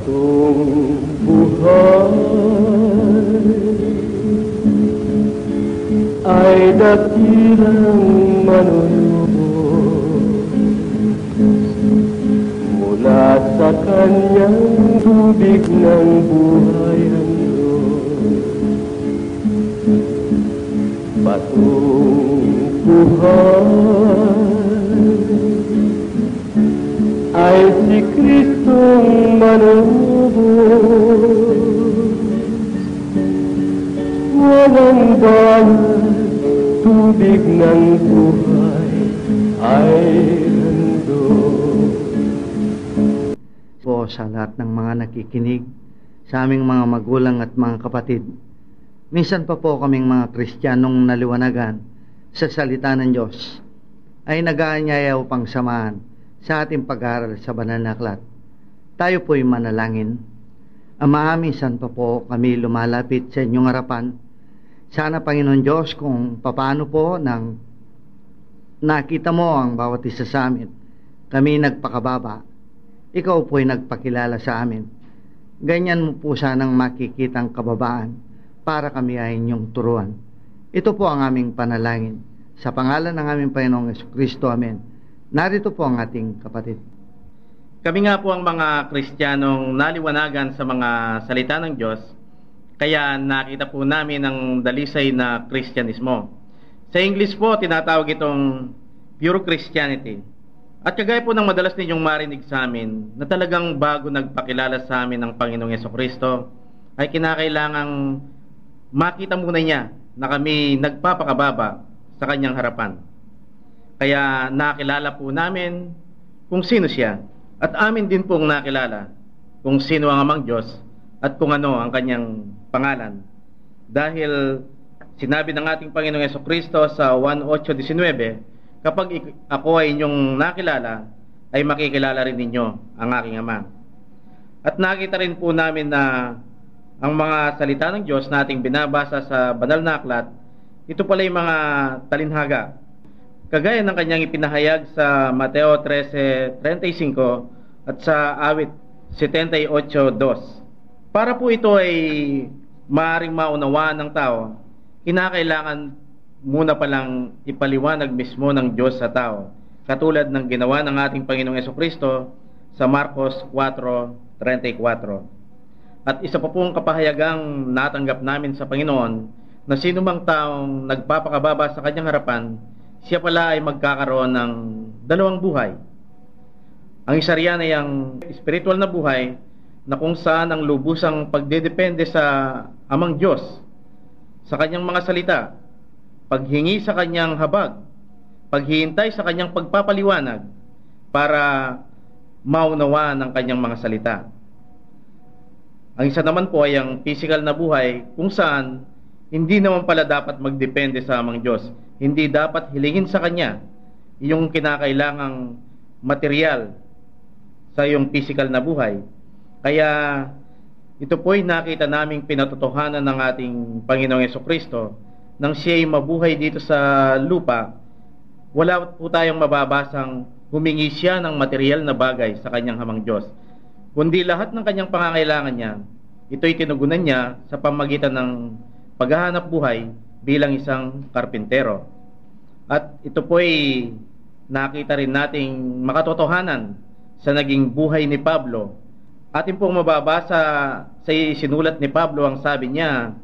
Patong buhay ay dakilang manunubos mula sa kanyang tubig ng buhay ang Diyos. Patong buhay ay si Kristong manunubos, walang banal, tubig ng buhay ay handog. Po sa lahat ng mga nakikinig, sa aming mga magulang at mga kapatid, minsan pa po kaming mga Kristiyanong naliwanagan sa salita ng Diyos ay nag-aanyaya upang samahan sa ating pag-aaral sa banal na aklat. Tayo po'y manalangin. Ama, minsan pa po kami lumalapit sa inyong harapan. Sana, Panginoon Diyos, kung paano po nang nakita mo ang bawat isa sa amin, kami nagpakababa, ikaw po'y nagpakilala sa amin. Ganyan mo po sanang makikitang kababaan para kami ay inyong turuan. Ito po ang aming panalangin. Sa pangalan ng aming Panginoong Jesucristo, Amen. Narito po ang ating kapatid. Kami nga po ang mga Kristiyanong naliwanagan sa mga salita ng Diyos, kaya nakita po namin ang dalisay na Kristyanismo. Sa English po, tinatawag itong pure Christianity. At kagaya po ng madalas ninyong marinig sa amin, na talagang bago nagpakilala sa amin ng Panginoong Jesucristo, ay kinakailangang makita muna niya na kami nagpapakababa sa kanyang harapan. Kaya nakilala po namin kung sino siya, at amin din pong nakilala kung sino ang amang Diyos at kung ano ang kanyang pangalan. Dahil sinabi ng ating Panginoong Jesucristo sa 1:8-19, kapag ako ay inyong nakilala, ay makikilala rin ninyo ang aking Ama. At nakita rin po namin na ang mga salita ng Diyos na ating binabasa sa banal na aklat, ito pala yung mga talinhaga. Kagaya ng kanyang ipinahayag sa Mateo 13:35 at sa awit 78:2. Para po ito ay maaaring maunawaan ng tao, kinakailangan muna palang ipaliwanag mismo ng Diyos sa tao, katulad ng ginawa ng ating Panginoong Jesucristo sa Marcos 4:34. At isa pa pong kapahayagang natanggap namin sa Panginoon, na sino mang taong nagpapakababa sa kanyang harapan, siya pala ay magkakaroon ng dalawang buhay. Ang isa riyan ay ang spiritual na buhay, na kung saan ang lubusang pagdedepende sa Amang Diyos, sa kanyang mga salita, paghingi sa kanyang habag, paghihintay sa kanyang pagpapaliwanag para maunawaan ang kanyang mga salita. Ang isa naman po ay ang physical na buhay, kung saan hindi naman pala dapat magdepende sa Amang Diyos. Hindi dapat hilingin sa Kanya yung kinakailangang material sa iyong physical na buhay. Kaya ito po'y nakita naming pinatotohanan ng ating Panginoong Jesucristo, nang siya'y mabuhay dito sa lupa. Wala po tayong mababasang humingi siya ng material na bagay sa kanyang Amang Diyos, kundi lahat ng kanyang pangangailangan niya, ito'y tinugunan niya sa pamagitan ng paghahanap buhay bilang isang karpintero. At ito po'y nakita rin nating makatotohanan sa naging buhay ni Pablo. Atin pong mababasa sa sinulat ni Pablo, ang sabi niya,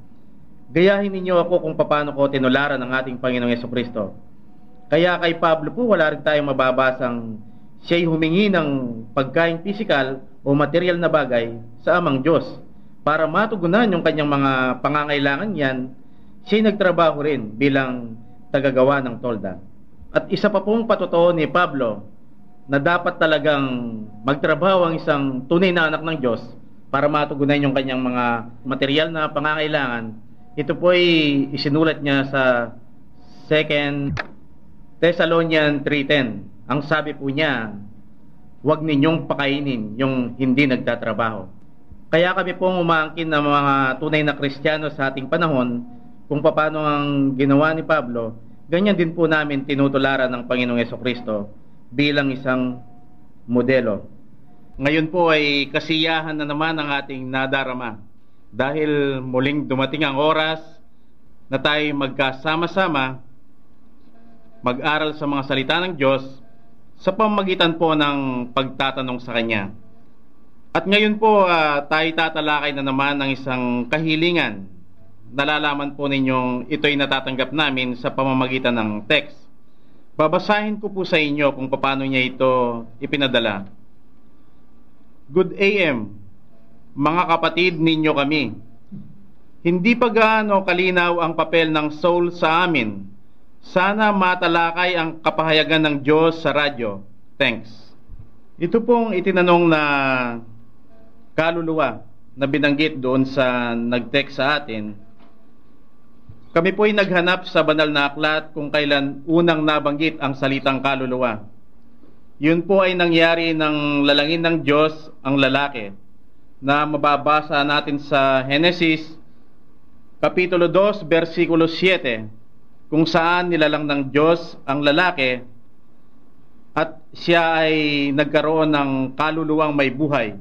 gayahin ninyo ako kung paano ko tinularan ng ating Panginoong Jesucristo. Kaya kay Pablo po, wala rin tayong mababasang siya'y humingi ng pagkain pisikal o material na bagay sa Amang Diyos para matugunan yung kanyang mga pangangailangan yan. Siya'y nagtrabaho rin bilang tagagawa ng tolda. At isa pa pong patotoo ni Pablo, na dapat talagang magtrabaho ang isang tunay na anak ng Diyos para matugunan yung kanyang mga material na pangangailangan. Ito po ay isinulat niya sa 2 Thessalonians 3:10. Ang sabi po niya, huwag ninyong pakainin yung hindi nagtatrabaho. Kaya kami pong umaangkin ng mga tunay na Kristiyano sa ating panahon, kung paano ang ginawa ni Pablo, ganyan din po namin tinutularan ng Panginoong Jesucristo bilang isang modelo. Ngayon po ay kasiyahan na naman ang ating nadarama dahil muling dumating ang oras na tayo magkasama-sama mag-aral sa mga salita ng Diyos sa pamamagitan po ng pagtatanong sa Kanya. At ngayon po tayo tatalakay na naman ng isang kahilingan. Nalalaman po ninyong ito'y natatanggap namin sa pamamagitan ng text. Babasahin ko po sa inyo kung paano niya ito ipinadala. Good AM, mga kapatid ninyo kami. Hindi pa gaano kalinaw ang papel ng soul sa amin. Sana matalakay ang kapahayagan ng Diyos sa radyo. Thanks. Ito pong itinanong na kaluluwa na binanggit doon sa nag-text sa atin. Kami po ay naghanap sa banal na aklat kung kailan unang nabanggit ang salitang kaluluwa. Yun po ay nangyari ng lalangin ng Diyos ang lalaki na mababasa natin sa Genesis Kapitulo 2, versikulo 7 kung saan nilalang ng Diyos ang lalaki at siya ay nagkaroon ng kaluluwang may buhay.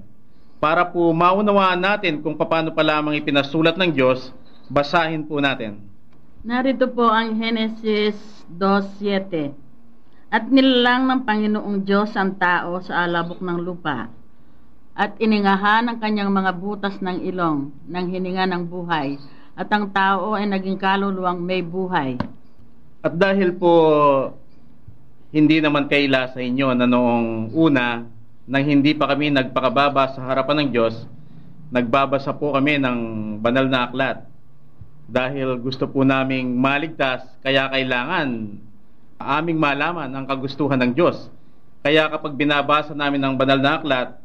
Para po maunawaan natin kung paano pa lamang ipinasulat ng Diyos, basahin po natin. Narito po ang Genesis 2:7. At nilalang ng Panginoong Diyos ang tao sa alabok ng lupa, at iningahan ang kanyang mga butas ng ilong ng hininga ng buhay, at ang tao ay naging kaluluwang may buhay. At dahil po hindi naman kaila sa inyo na noong una, nang hindi pa kami nagpakababa sa harapan ng Diyos, nagbabasa po kami ng banal na aklat. Dahil gusto po naming maligtas, kaya kailangan aming malaman ang kagustuhan ng Diyos. Kaya kapag binabasa namin ang banal na aklat,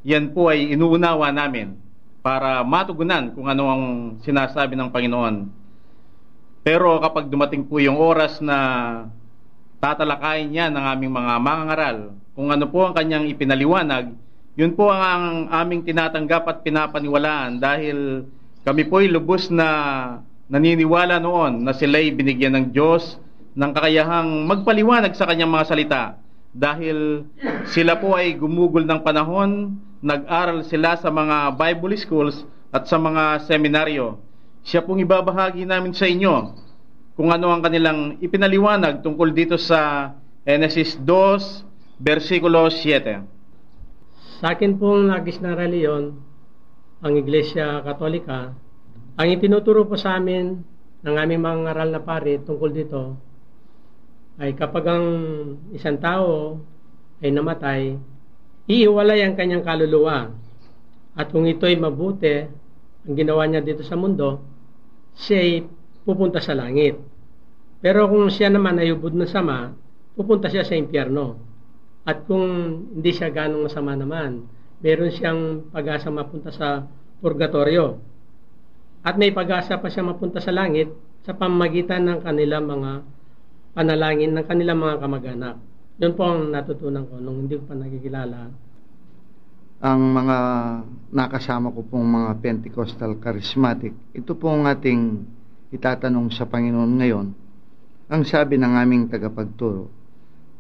yan po ay inuunawa namin para matugunan kung ano ang sinasabi ng Panginoon. Pero kapag dumating po yung oras na tatalakayin niya ng aming mga mangangaral, kung ano po ang kanyang ipinaliwanag, yun po ang aming tinatanggap at pinapaniwalaan dahil kami po ay lubos na naniniwala noon na sila'y binigyan ng Diyos ng kakayahang magpaliwanag sa kanyang mga salita dahil sila po ay gumugol ng panahon, nag-aral sila sa mga Bible schools at sa mga seminaryo. Siya pong ibabahagi namin sa inyo kung ano ang kanilang ipinaliwanag tungkol dito sa Genesis 2, versikulo 7. Sa akin pong nagis na reliyon, ang Iglesia Katolika, ang itinuturo po sa amin ng aming mga ngaral na pari tungkol dito ay kapag ang isang tao ay namatay, iiwalay ang kanyang kaluluwa. At kung ito ay mabuti, ang ginawa niya dito sa mundo, siya ay pupunta sa langit. Pero kung siya naman ay ubod na sama, pupunta siya sa impyerno. At kung hindi siya ganong masama naman, meron siyang pag-asa mapunta sa purgatorio. At may pag-asa pa siya mapunta sa langit sa pamamagitan ng kanilang mga panalangin ng kanilang mga kamag-anak. Yun po ang natutunan ko nung hindi ko pa nakikilala. Ang mga nakasama ko pong mga Pentecostal Charismatic, ito po ang ating itatanong sa Panginoon ngayon. Ang sabi ng aming tagapagturo,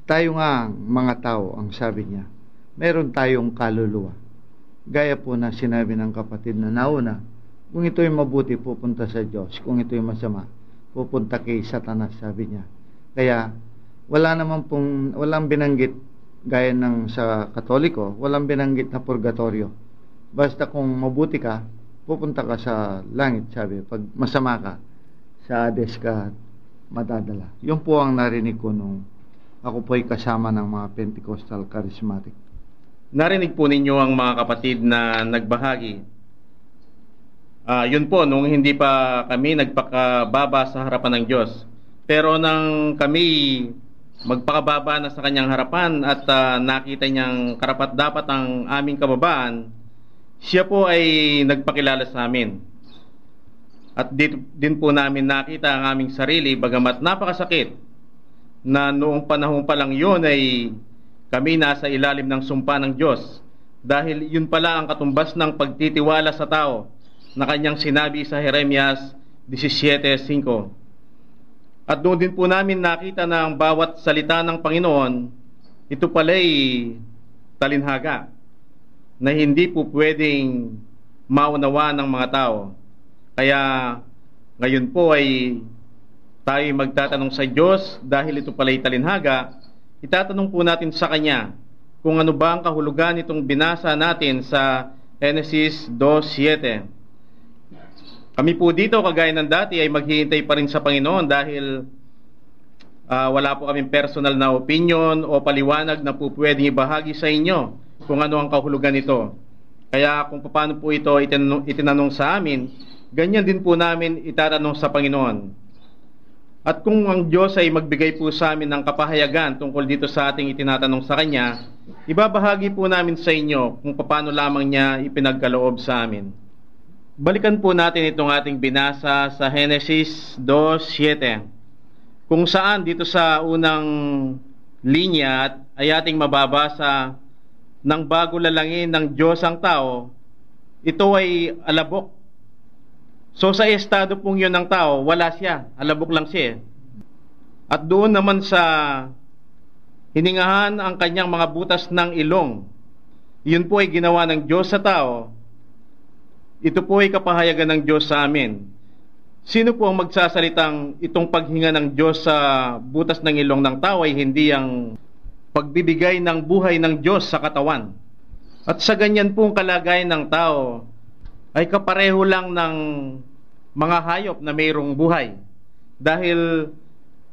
tayo nga mga tao, ang sabi niya, meron tayong kaluluwa. Gaya po na sinabi ng kapatid na nauna, kung ito'y mabuti, pupunta sa Diyos. Kung ito'y masama, pupunta kay Satanas, sabi niya. Kaya walang binanggit gaya ng sa Katoliko, walang binanggit na purgatorio. Basta kung mabuti ka, pupunta ka sa langit, sabi. Pag masama ka, sa Hades ka madadala. Yun po ang narinig ko nung ako po ay kasama ng mga Pentecostal Charismatic. Narinig po ninyo ang mga kapatid na nagbahagi. Yun po, nung hindi pa kami nagpakababa sa harapan ng Diyos. Pero nang kami magpakababa na sa kanyang harapan at nakita niyang karapat-dapat ang aming kababaan, siya po ay nagpakilala sa amin. At dito din po namin nakita ang aming sarili, bagamat napakasakit, na noong panahon pa lang yun ay kami nasa ilalim ng sumpa ng Diyos. Dahil yun pala ang katumbas ng pagtitiwala sa tao na kanyang sinabi sa Jeremias 17:5. At doon din po namin nakita na ang bawat salita ng Panginoon, ito pala'y talinhaga. na hindi po pwedeng maunawa ng mga tao. Kaya ngayon po ay tayo magtatanong sa Diyos dahil ito pala'y talinhaga. Itatanong po natin sa Kanya kung ano ba ang kahulugan itong binasa natin sa Genesis 2:7. Kami po dito, kagaya ng dati, ay maghihintay pa rin sa Panginoon dahil wala po kaming personal na opinion o paliwanag na po pwedeng ibahagi sa inyo kung ano ang kahulugan nito. Kaya kung paano po ito itinanong sa amin, ganyan din po namin itatanong sa Panginoon. At kung ang Diyos ay magbigay po sa amin ng kapahayagan tungkol dito sa ating itinatanong sa Kanya, ibabahagi po namin sa inyo kung paano lamang niya ipinagkaloob sa amin. Balikan po natin itong ating binasa sa Genesis 2:7, kung saan dito sa unang linya ay ating mababasa, nang bago lalangin ng Diyos ang tao, ito ay alabok. So sa estado pong yun ng tao, wala siya, alabok lang siya. At doon naman sa hiningahan ang kanyang mga butas ng ilong, yun po ay ginawa ng Diyos sa tao. Ito po ay kapahayagan ng Diyos sa amin. Sino po ang magsasalitang itong paghinga ng Diyos sa butas ng ilong ng tao ay hindi ang pagbibigay ng buhay ng Diyos sa katawan? At sa ganyan pong kalagayan ng tao, ay kapareho lang ng mga hayop na mayroong buhay. Dahil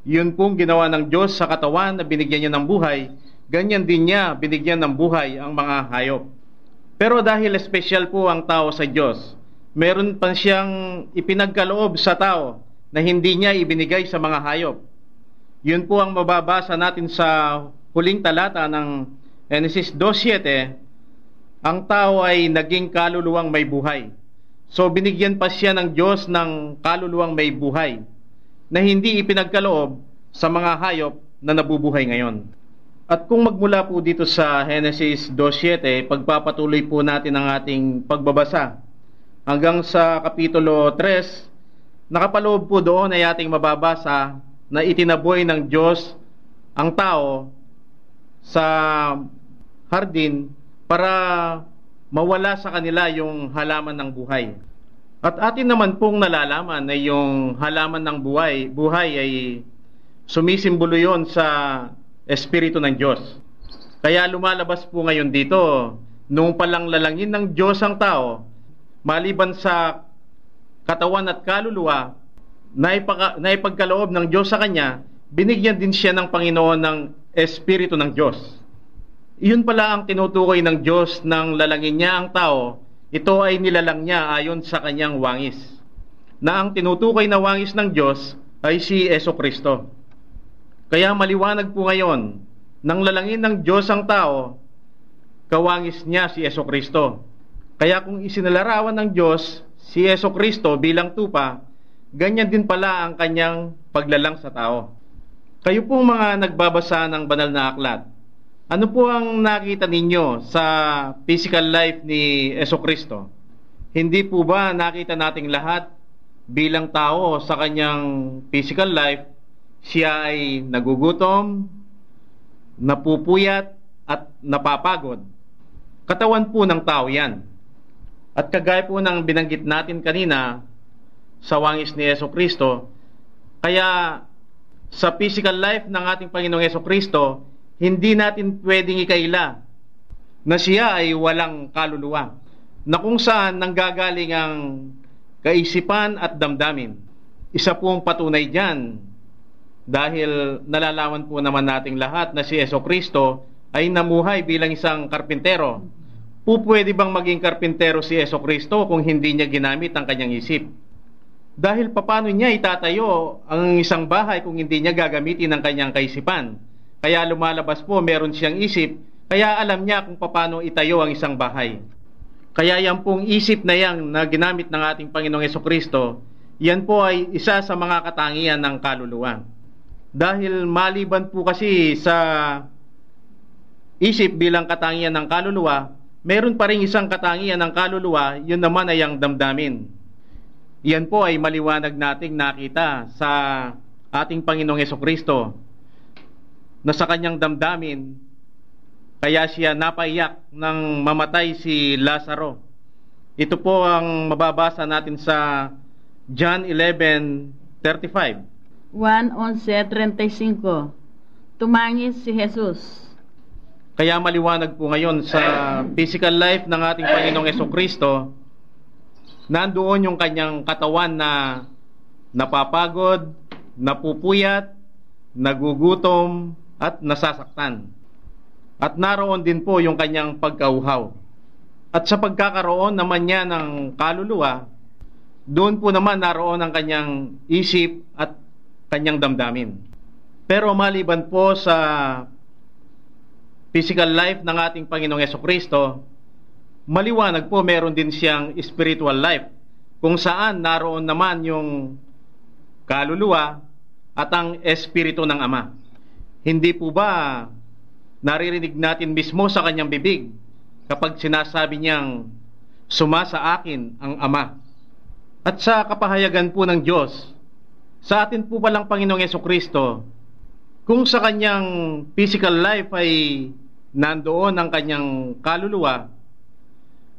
yun pong ginawa ng Diyos sa katawan na binigyan niya ng buhay, ganyan din niya binigyan ng buhay ang mga hayop. Pero dahil espesyal po ang tao sa Diyos, meron pa siyang ipinagkaloob sa tao na hindi niya ibinigay sa mga hayop. Yun po ang mababasa natin sa huling talata ng Genesis 2:7. Ang tao ay naging kaluluwang may buhay. So binigyan pa siya ng Diyos ng kaluluwang may buhay na hindi ipinagkaloob sa mga hayop na nabubuhay ngayon. At kung magmula po dito sa Genesis 2:7, pagpapatuloy po natin ang ating pagbabasa hanggang sa Kapitulo 3, nakapaloob po doon ay ating mababasa na itinaboy ng Diyos ang tao sa hardin para mawala sa kanila yung halaman ng buhay. At atin naman pong nalalaman na yung halaman ng buhay ay sumisimbolo yon sa Espiritu ng Diyos. Kaya lumalabas po ngayon dito, nung palang lalangin ng Diyos ang tao, maliban sa katawan at kaluluwa, na ipagkaloob ng Diyos sa kanya, binigyan din siya ng Panginoon ng Espiritu ng Diyos. Iyon pala ang tinutukoy ng Diyos nang lalangin niya ang tao. Ito ay nilalang niya ayon sa kanyang wangis, na ang tinutukoy na wangis ng Diyos ay si Jesucristo. Kaya maliwanag po ngayon, nang lalangin ng Diyos ang tao, kawangis niya si Jesucristo. Kaya kung isinalarawan ng Diyos si Jesucristo bilang tupa, ganyan din pala ang kanyang paglalang sa tao. Kayo pong mga nagbabasa ng banal na aklat, ano po ang nakita ninyo sa physical life ni Jesucristo? Hindi po ba nakita nating lahat bilang tao sa kanyang physical life, siya ay nagugutom, napupuyat, at napapagod? Katawan po ng tao yan. At kagaya po ng binanggit natin kanina sa wangis ni Jesucristo, kaya sa physical life ng ating Panginoong Jesucristo, hindi natin pwedeng ikaila na siya ay walang kaluluwa, na kung saan nanggagaling ang kaisipan at damdamin. Isa pong patunay dyan, dahil nalalaman po naman nating lahat na si Jesucristo ay namuhay bilang isang karpintero. Pwede bang maging karpintero si Jesucristo kung hindi niya ginamit ang kanyang isip? Dahil paano niya itatayo ang isang bahay kung hindi niya gagamitin ang kanyang kaisipan? Kaya lumalabas po, meron siyang isip, kaya alam niya kung paano itayo ang isang bahay. Kaya yan pong isip na yan na ginamit ng ating Panginoong Jesucristo, yan po ay isa sa mga katangian ng kaluluwa. Dahil maliban po kasi sa isip bilang katangian ng kaluluwa, meron pa rin isang katangian ng kaluluwa, yun naman ay ang damdamin. Yan po ay maliwanag nating nakita sa ating Panginoong Jesucristo, na sa kanyang damdamin, kaya siya napaiyak nang mamatay si Lazaro. Ito po ang mababasa natin sa John 11:35. 1:11:35. Tumangis si Jesus. Kaya maliwanag po ngayon sa physical life ng ating Panginoong Jesucristo, nandoon yung kanyang katawan na napapagod, napupuyat, nagugutom, at nasasaktan. At naroon din po yung kanyang pagkauhaw. At sa pagkakaroon naman niya ng kaluluwa, doon po naman naroon ang kanyang isip at kanyang damdamin. Pero maliban po sa physical life ng ating Panginoong Jesucristo, maliwanag po meron din siyang spiritual life, kung saan naroon naman yung kaluluwa at ang espiritu ng Ama. Hindi po ba naririnig natin mismo sa kanyang bibig kapag sinasabi niyang, "Suma sa akin ang Ama"? At sa kapahayagan po ng Diyos, sa atin po palang Panginoong Jesucristo, kung sa kanyang physical life ay nandoon ang kanyang kaluluwa,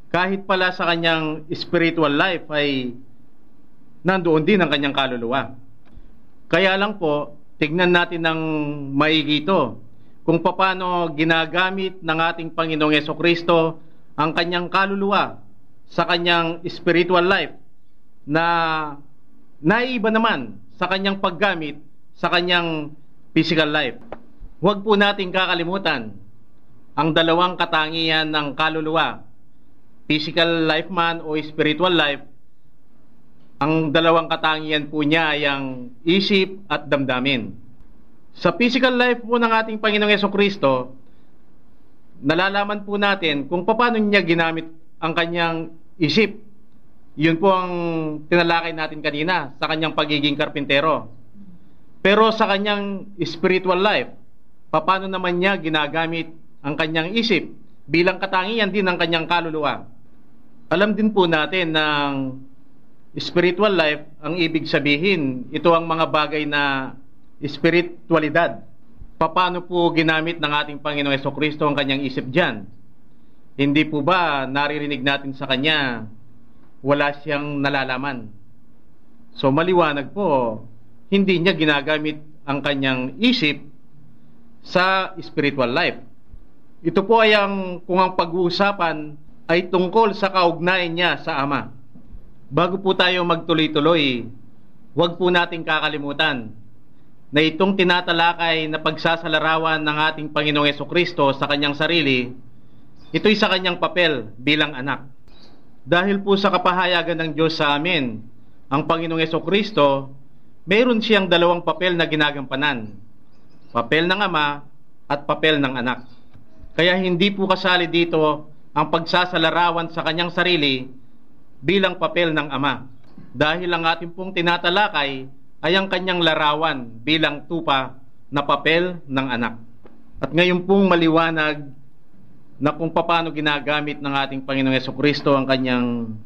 kahit pala sa kanyang spiritual life ay nandoon din ang kanyang kaluluwa. Kaya lang po, tignan natin ng maigi ito kung paano ginagamit ng ating Panginoong Jesucristo ang kanyang kaluluwa sa kanyang spiritual life na naiiba naman sa kanyang paggamit sa kanyang physical life. Huwag po nating kakalimutan ang dalawang katangian ng kaluluwa, physical life man o spiritual life. Ang dalawang katangian po niya ay ang isip at damdamin. Sa physical life po ng ating Panginoong Jesucristo, nalalaman po natin kung paano niya ginamit ang kanyang isip. Yun po ang tinalakay natin kanina sa kanyang pagiging karpintero. Pero sa kanyang spiritual life, paano naman niya ginagamit ang kanyang isip bilang katangian din ng kanyang kaluluwa? Alam din po natin ng spiritual life, ang ibig sabihin, ito ang mga bagay na spiritualidad. Paano po ginamit ng ating Panginoong Jesucristo ang kanyang isip dyan? Hindi po ba naririnig natin sa kanya, wala siyang nalalaman? So maliwanag po, hindi niya ginagamit ang kanyang isip sa spiritual life. Ito po ay kung ang pag-uusapan ay tungkol sa kaugnayan niya sa Ama. Bago po tayo magtuloy-tuloy, huwag po nating kakalimutan na itong tinatalakay na pagsasalarawan ng ating Panginoong Jesucristo sa kanyang sarili, ito'y sa kanyang papel bilang anak. Dahil po sa kapahayagan ng Diyos sa amin, ang Panginoong Jesucristo, mayroon siyang dalawang papel na ginagampanan. Papel ng Ama at papel ng anak. Kaya hindi po kasali dito ang pagsasalarawan sa kanyang sarili bilang papel ng Ama. Dahil ang ating pong tinatalakay ay ang kanyang larawan bilang tupa na papel ng anak. At ngayon pong maliwanag na kung paano ginagamit ng ating Panginoong Jesucristo ang kanyang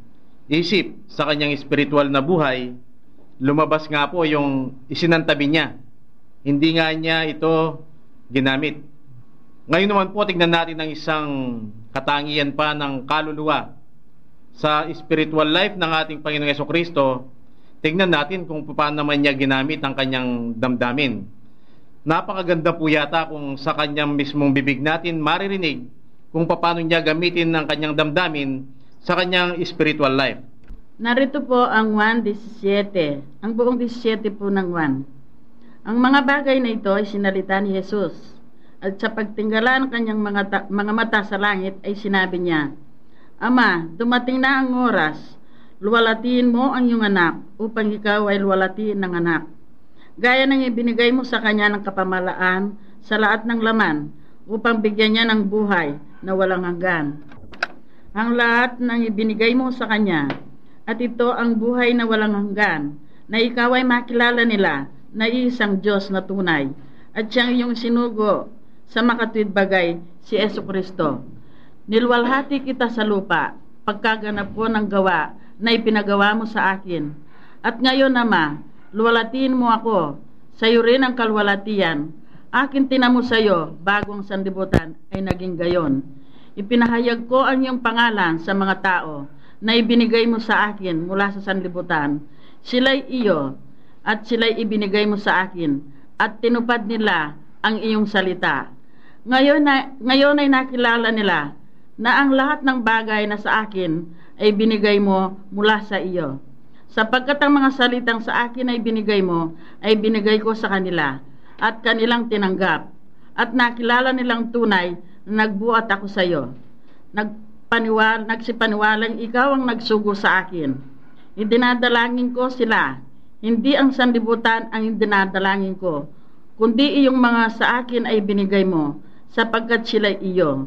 isip sa kanyang spiritual na buhay, lumabas nga po yung isinantabi niya. Hindi nga niya ito ginamit. Ngayon naman po, tignan natin ang isang katangian pa ng kaluluwa sa spiritual life ng ating Panginoong Jesucristo. Tignan natin kung paano naman niya ginamit ang kanyang damdamin. Napakaganda po yata kung sa kanyang mismong bibig natin maririnig kung paano niya gamitin ang kanyang damdamin sa kanyang spiritual life. Narito po ang 1:17, ang buong 17 po ng 1. Ang mga bagay na ito ay sinalita ni Jesus, at sa pagtingala ng kanyang mga mata sa langit ay sinabi niya, "Ama, dumating na ang oras, luwalatiin mo ang iyong anak upang ikaw ay luwalatiin ng anak. Gaya ng ibinigay mo sa kanya ng kapamalaan sa lahat ng laman upang bigyan niya ng buhay na walang hanggan. Ang lahat ng ibinigay mo sa kanya, at ito ang buhay na walang hanggan, na ikaw ay makilala nila na isang Diyos na tunay, at siyang iyong sinugo sa makatwid bagay, si Jesucristo. Nilwalhati kita sa lupa, pagkaganap ko ng gawa na ipinagawa mo sa akin. At ngayon, Ama, luwalatiin mo ako, sa iyo rin ang kalwalatian, Akin tinamo sa iyo bago ang sanlibutan ay naging gayon. Ipinahayag ko ang iyong pangalan sa mga tao na ibinigay mo sa akin mula sa sanlibutan. Sila'y iyo at sila'y ibinigay mo sa akin at tinupad nila ang iyong salita. Ngayon ay nakilala nila na ang lahat ng bagay na sa akin ay binigay mo mula sa iyo. Sapagkat ang mga salitang sa akin ay binigay mo, ay binigay ko sa kanila, at kanilang tinanggap. At nakilala nilang tunay na nagbuhat ako sa iyo. Nagsipaniwalang ikaw ang nagsugo sa akin. Idinadalangin ko sila, hindi ang sanlibutan ang idinadalangin ko, kundi iyong mga sa akin ay binigay mo, sapagkat sila'y iyo.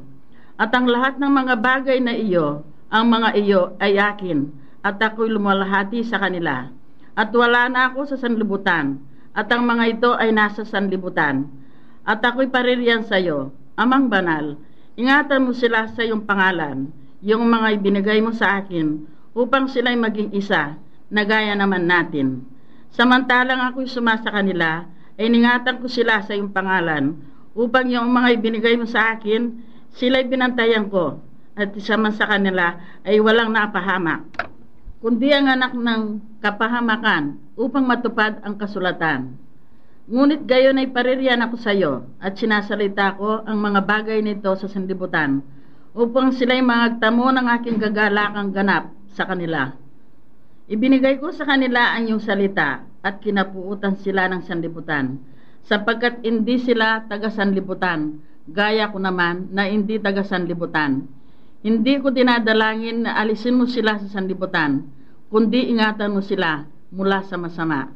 At ang lahat ng mga bagay na iyo, ang mga iyo ay akin, at ako'y lumalahati sa kanila. At wala na ako sa sanlibutan, at ang mga ito ay nasa sanlibutan. At ako'y paririyan sa iyo, Amang Banal, ingatan mo sila sa iyong pangalan, yung mga ibinigay mo sa akin, upang sila'y maging isa, na gaya naman natin. Samantalang ako'y sumasa kanila, ay ningatan ko sila sa iyong pangalan, upang yung mga ibinigay mo sa akin, sila'y binantayan ko, at isa man sa kanila ay walang napahamak, kundi ang anak ng kapahamakan, upang matupad ang kasulatan. Ngunit gayon ay paririyan ako sa iyo, at sinasalita ko ang mga bagay nito sa sanlibutan, upang sila'y mangagtamo ng aking gagalakang ganap sa kanila. Ibinigay ko sa kanila ang iyong salita, at kinapuutan sila ng sanlibutan, sapagkat hindi sila taga-sanlibutan, gaya ko naman na hindi taga-sanlibutan. Hindi ko dinadalangin na alisin mo sila sa sanlibutan, kundi ingatan mo sila mula sa masama.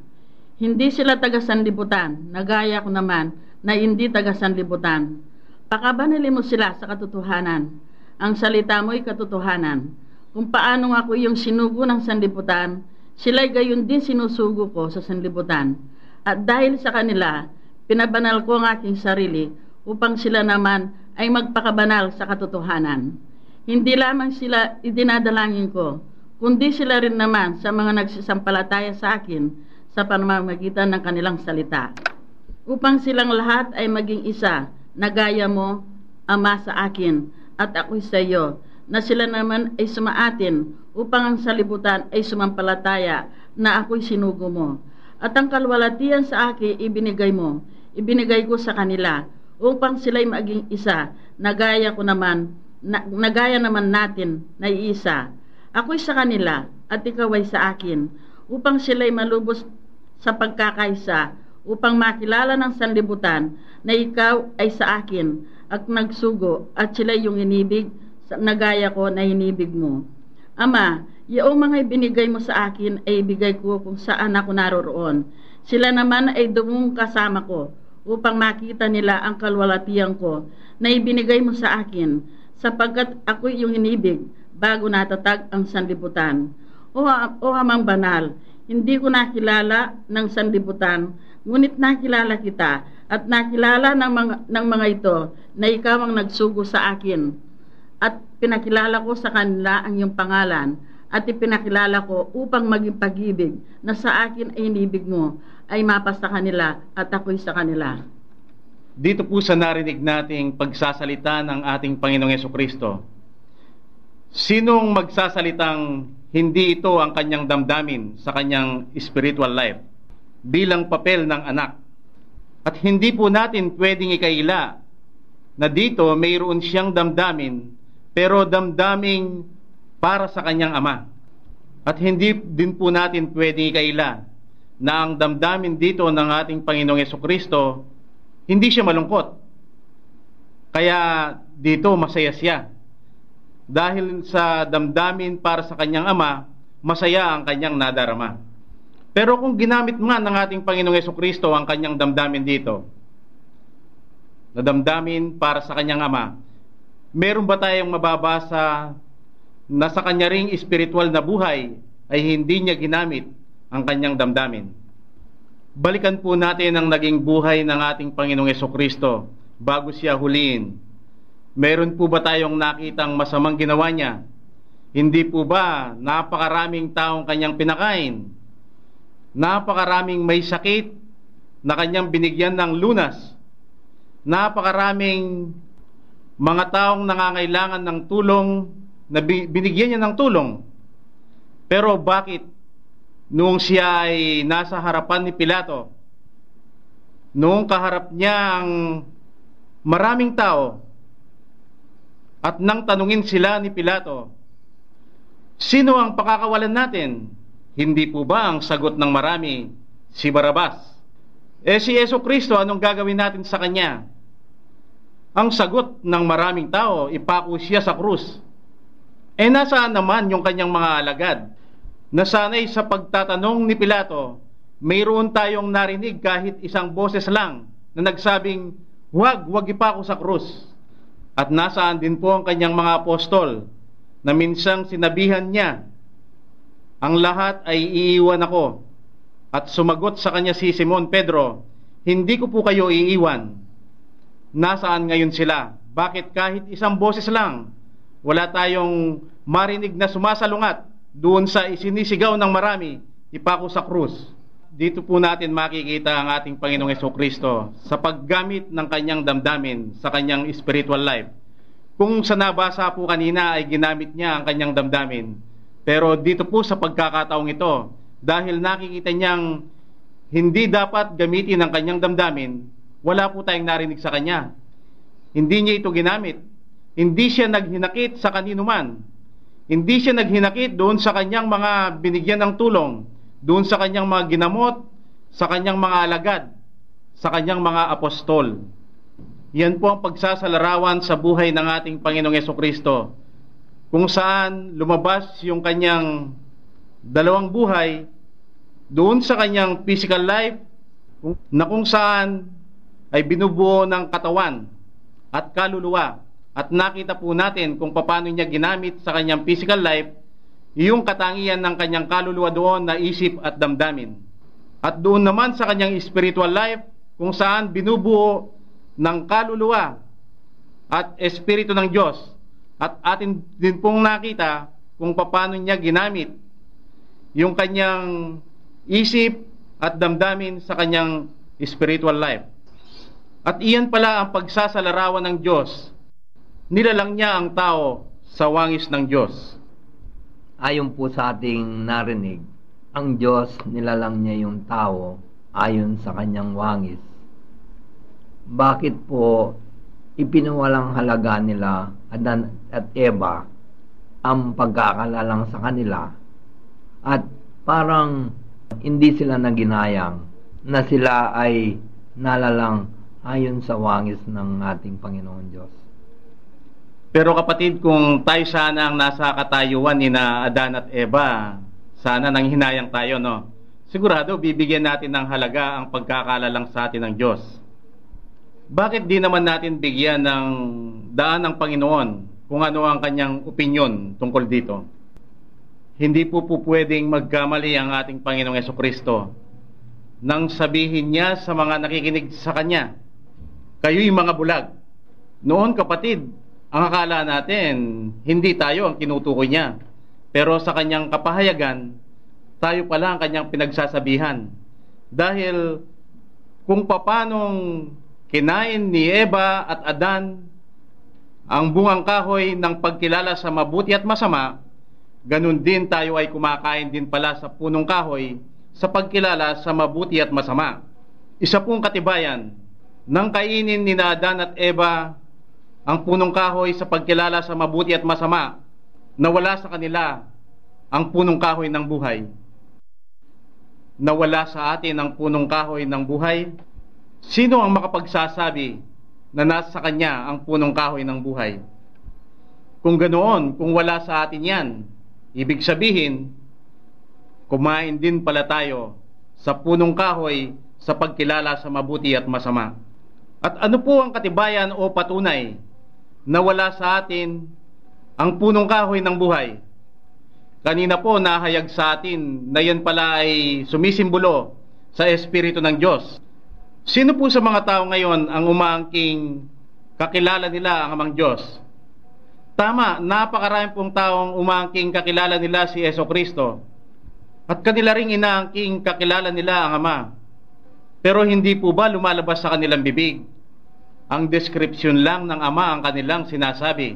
Hindi sila taga-sanlibutan, na gaya ko naman na hindi taga-sanlibutan. Pakabanalin mo sila sa katotohanan. Ang salita mo'y katotohanan. Kung paano ako yung sinugo ng sanlibutan, sila'y gayon din sinusugo ko sa sanlibutan. At dahil sa kanila, pinabanal ko ang aking sarili upang sila naman ay magpakabanal sa katotohanan. Hindi lamang sila idinadalangin ko, kundi sila rin naman sa mga nagsisampalataya sa akin sa pamamagitan ng kanilang salita. Upang silang lahat ay maging isa, na gaya mo, Ama, sa akin, at ako'y sa iyo, na sila naman ay sumaatin, upang ang salibutan ay sumampalataya na ako'y sinugo mo. At ang kalwalatian sa akin ibinigay mo, ibinigay ko sa kanila, upang sila'y maging isa, na gaya naman natin na iisa. Ako'y sa kanila, at ikaw ay sa akin, upang sila'y malubos sa pagkakaisa, upang makilala ng sanlibutan na ikaw ay sa akin, at nagsugo, at sila'y yung inibig, na gaya ko na inibig mo. Ama, yung mga ibinigay mo sa akin ay ibigay ko kung saan ako naroroon. Sila naman ay dumong kasama ko, upang makita nila ang kalwalatian ko na ibinigay mo sa akin, sapagkat ako yung inibig bago natatag ang sanlibutan. O Amang Banal, hindi ko nakilala ng sanlibutan, ngunit nakilala kita, at nakilala ng mga ito na ikaw ang nagsugo sa akin. At pinakilala ko sa kanila ang iyong pangalan, at ipinakilala ko upang maging pag-ibig na sa akin ay inibig mo, ay mapasa kanila at ako'y sa kanila. Dito po sa narinig nating pagsasalita ng ating Panginoong Jesucristo, sinong magsasalitang hindi ito ang kanyang damdamin sa kanyang spiritual life bilang papel ng anak? At hindi po natin pwedeng ikaila na dito mayroon siyang damdamin, pero damdaming para sa kanyang ama. At hindi din po natin pwedeng ikaila na ang damdamin dito ng ating Panginoong Jesucristo, hindi siya malungkot. Kaya dito masaya siya. Dahil sa damdamin para sa kanyang ama, masaya ang kanyang nadarama. Pero kung ginamit nga ng ating Panginoong Jesucristo ang kanyang damdamin dito, na damdamin para sa kanyang ama, meron ba tayong mababasa na sa kanya ring espiritual na buhay ay hindi niya ginamit ang kanyang damdamin? Balikan po natin ang naging buhay ng ating Panginoong Jesucristo bago siya huliin. Meron po ba tayong nakitang masamang ginawa niya? Hindi po ba napakaraming taong kanyang pinakain? Napakaraming may sakit na kanyang binigyan ng lunas? Napakaraming mga taong nangangailangan ng tulong na binigyan niya ng tulong. Pero bakit noong siya ay nasa harapan ni Pilato, noong kaharap niya ang maraming tao, at nang tanungin sila ni Pilato, sino ang pakakawalan natin? Hindi po ba ang sagot ng marami, si Barabas? Si Jesucristo, anong gagawin natin sa kanya? Ang sagot ng maraming tao, ipako siya sa krus. Nasaan naman yung kanyang mga alagad? Nasanay sa pagtatanong ni Pilato, mayroon tayong narinig kahit isang boses lang na nagsabing, wag ipako sa krus. At nasaan din po ang kanyang mga apostol na minsang sinabihan niya, ang lahat ay iiwan ako. At sumagot sa kanya si Simon Pedro, hindi ko po kayo iiwan. Nasaan ngayon sila? Bakit kahit isang boses lang, wala tayong marinig na sumasalungat doon sa isinisigaw ng marami, ipako sa krus? Dito po natin makikita ang ating Panginoong Jesucristo sa paggamit ng kanyang damdamin sa kanyang spiritual life. Kung sa nabasa po kanina ay ginamit niya ang kanyang damdamin, pero dito po sa pagkakataong ito, dahil nakikita niyang hindi dapat gamitin ang kanyang damdamin, wala po tayong narinig sa kanya. Hindi niya ito ginamit. Hindi siya naghinakit sa kanino man. Hindi siya naghinakit doon sa kanyang mga binigyan ng tulong, doon sa kanyang mga ginamot, sa kanyang mga alagad, sa kanyang mga apostol. Yan po ang pagsasalarawan sa buhay ng ating Panginoong Jesucristo, kung saan lumabas yung kanyang dalawang buhay doon sa kanyang physical life, na kung saan ay binubuo ng katawan at kaluluwa. At nakita po natin kung paano niya ginamit sa kanyang physical life yung katangian ng kanyang kaluluwa doon na isip at damdamin. At doon naman sa kanyang spiritual life, kung saan binubuo ng kaluluwa at espiritu ng Diyos. At atin din pong nakita kung paano niya ginamit yung kanyang isip at damdamin sa kanyang spiritual life. At iyan pala ang pagsasalarawan ng Diyos. Nilalang niya ang tao sa wangis ng Diyos. Ayon po sa ating narinig, ang Diyos nilalang niya yung tao ayon sa kanyang wangis. Bakit po ipinawalang halaga nila Adan at Eva ang pagkakalalang sa kanila, at parang hindi sila naginayang na sila ay nalalang ayon sa wangis ng ating Panginoon Diyos? Pero kapatid, kung tayo sana ang nasa katayuan ni na Adan at Eva, sana nang hinayang tayo, no? Sigurado bibigyan natin ng halaga ang pagkakalalang sa atin ng Diyos. Bakit di naman natin bigyan ng daan ng Panginoon kung ano ang kanyang opinyon tungkol dito? Hindi po pwedeng magkamali ang ating Panginoong Jesucristo nang sabihin niya sa mga nakikinig sa kanya, kayo'y mga bulag. Noon kapatid, ang akala natin, hindi tayo ang tinutukoy niya. Pero sa kanyang kapahayagan, tayo pala ang kanyang pinagsasabihan. Dahil kung papanong kinain ni Eva at Adan ang bungang kahoy ng pagkilala sa mabuti at masama, ganun din tayo ay kumakain din pala sa punong kahoy sa pagkilala sa mabuti at masama. Isa pong katibayan ng kainin ni Adan at Eva ang punong kahoy sa pagkilala sa mabuti at masama, nawala sa kanila ang punong kahoy ng buhay. Nawala sa atin ang punong kahoy ng buhay. Sino ang makapagsasabi na nasa kanya ang punong kahoy ng buhay? Kung ganoon, kung wala sa atin yan, ibig sabihin, kumain din pala tayo sa punong kahoy sa pagkilala sa mabuti at masama. At ano po ang katibayan o patunay na wala sa atin ang punong kahoy ng buhay? Kanina po nahayag sa atin na yan pala ay sumisimbolo sa Espiritu ng Diyos. Sino po sa mga tao ngayon ang umaangking kakilala nila ang Amang Diyos? Tama, napakarami pong taong umaangking kakilala nila si Jesucristo. At kanila ring inaangking kakilala nila ang Ama. Pero hindi po ba lumalabas sa kanilang bibig ang description lang ng Ama ang kanilang sinasabi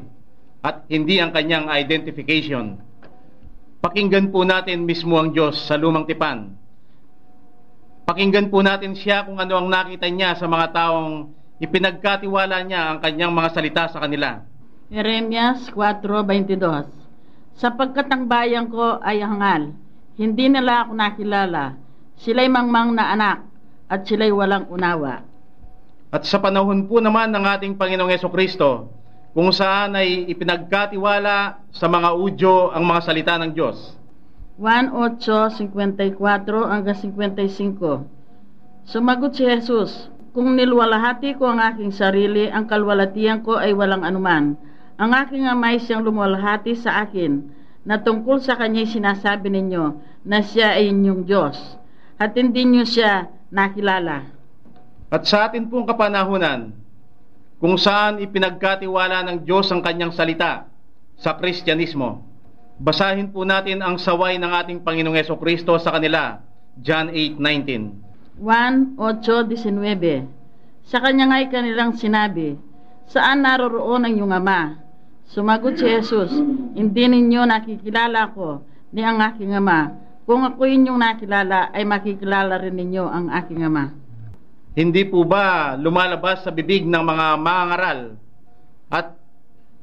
at hindi ang kanyang identification. Pakinggan po natin mismo ang Diyos sa Lumang Tipan. Pakinggan po natin siya kung ano ang nakita niya sa mga taong ipinagkatiwala niya ang kanyang mga salita sa kanila. Jeremias 4:22. Sapagkat ang bayan ko ay hangal, hindi nila ako nakilala, sila'y mangmang na anak, at sila'y walang unawa. At sa panahon po naman ng ating Panginoong Hesukristo, kung saan ay ipinagkatiwala sa mga udyo ang mga salita ng Diyos. 1:8:54-55. Sumagot si Jesus, kung nilwalhati ko ang aking sarili, ang kalwalatian ko ay walang anuman. Ang aking Ama ay siyang lumwalhati sa akin, na tungkol sa kanya'y sinasabi ninyo na siya ay inyong Diyos, at hindi niyo siya nakilala. At sa atin pong kapanahunan, kung saan ipinagkatiwala ng Diyos ang kanyang salita sa Kristyanismo, basahin po natin ang saway ng ating Panginoong Hesukristo sa kanila, John 8:19. 1:8-19. Sa kanya nga'y kanilang sinabi, saan naroroon ang iyong Ama? Sumagot si Jesus, hindi ninyo nakikilala ko ni ang aking Ama. Kung ako inyong nakilala, ay makikilala rin ninyo ang aking Ama. Hindi po ba lumalabas sa bibig ng mga mangangaral at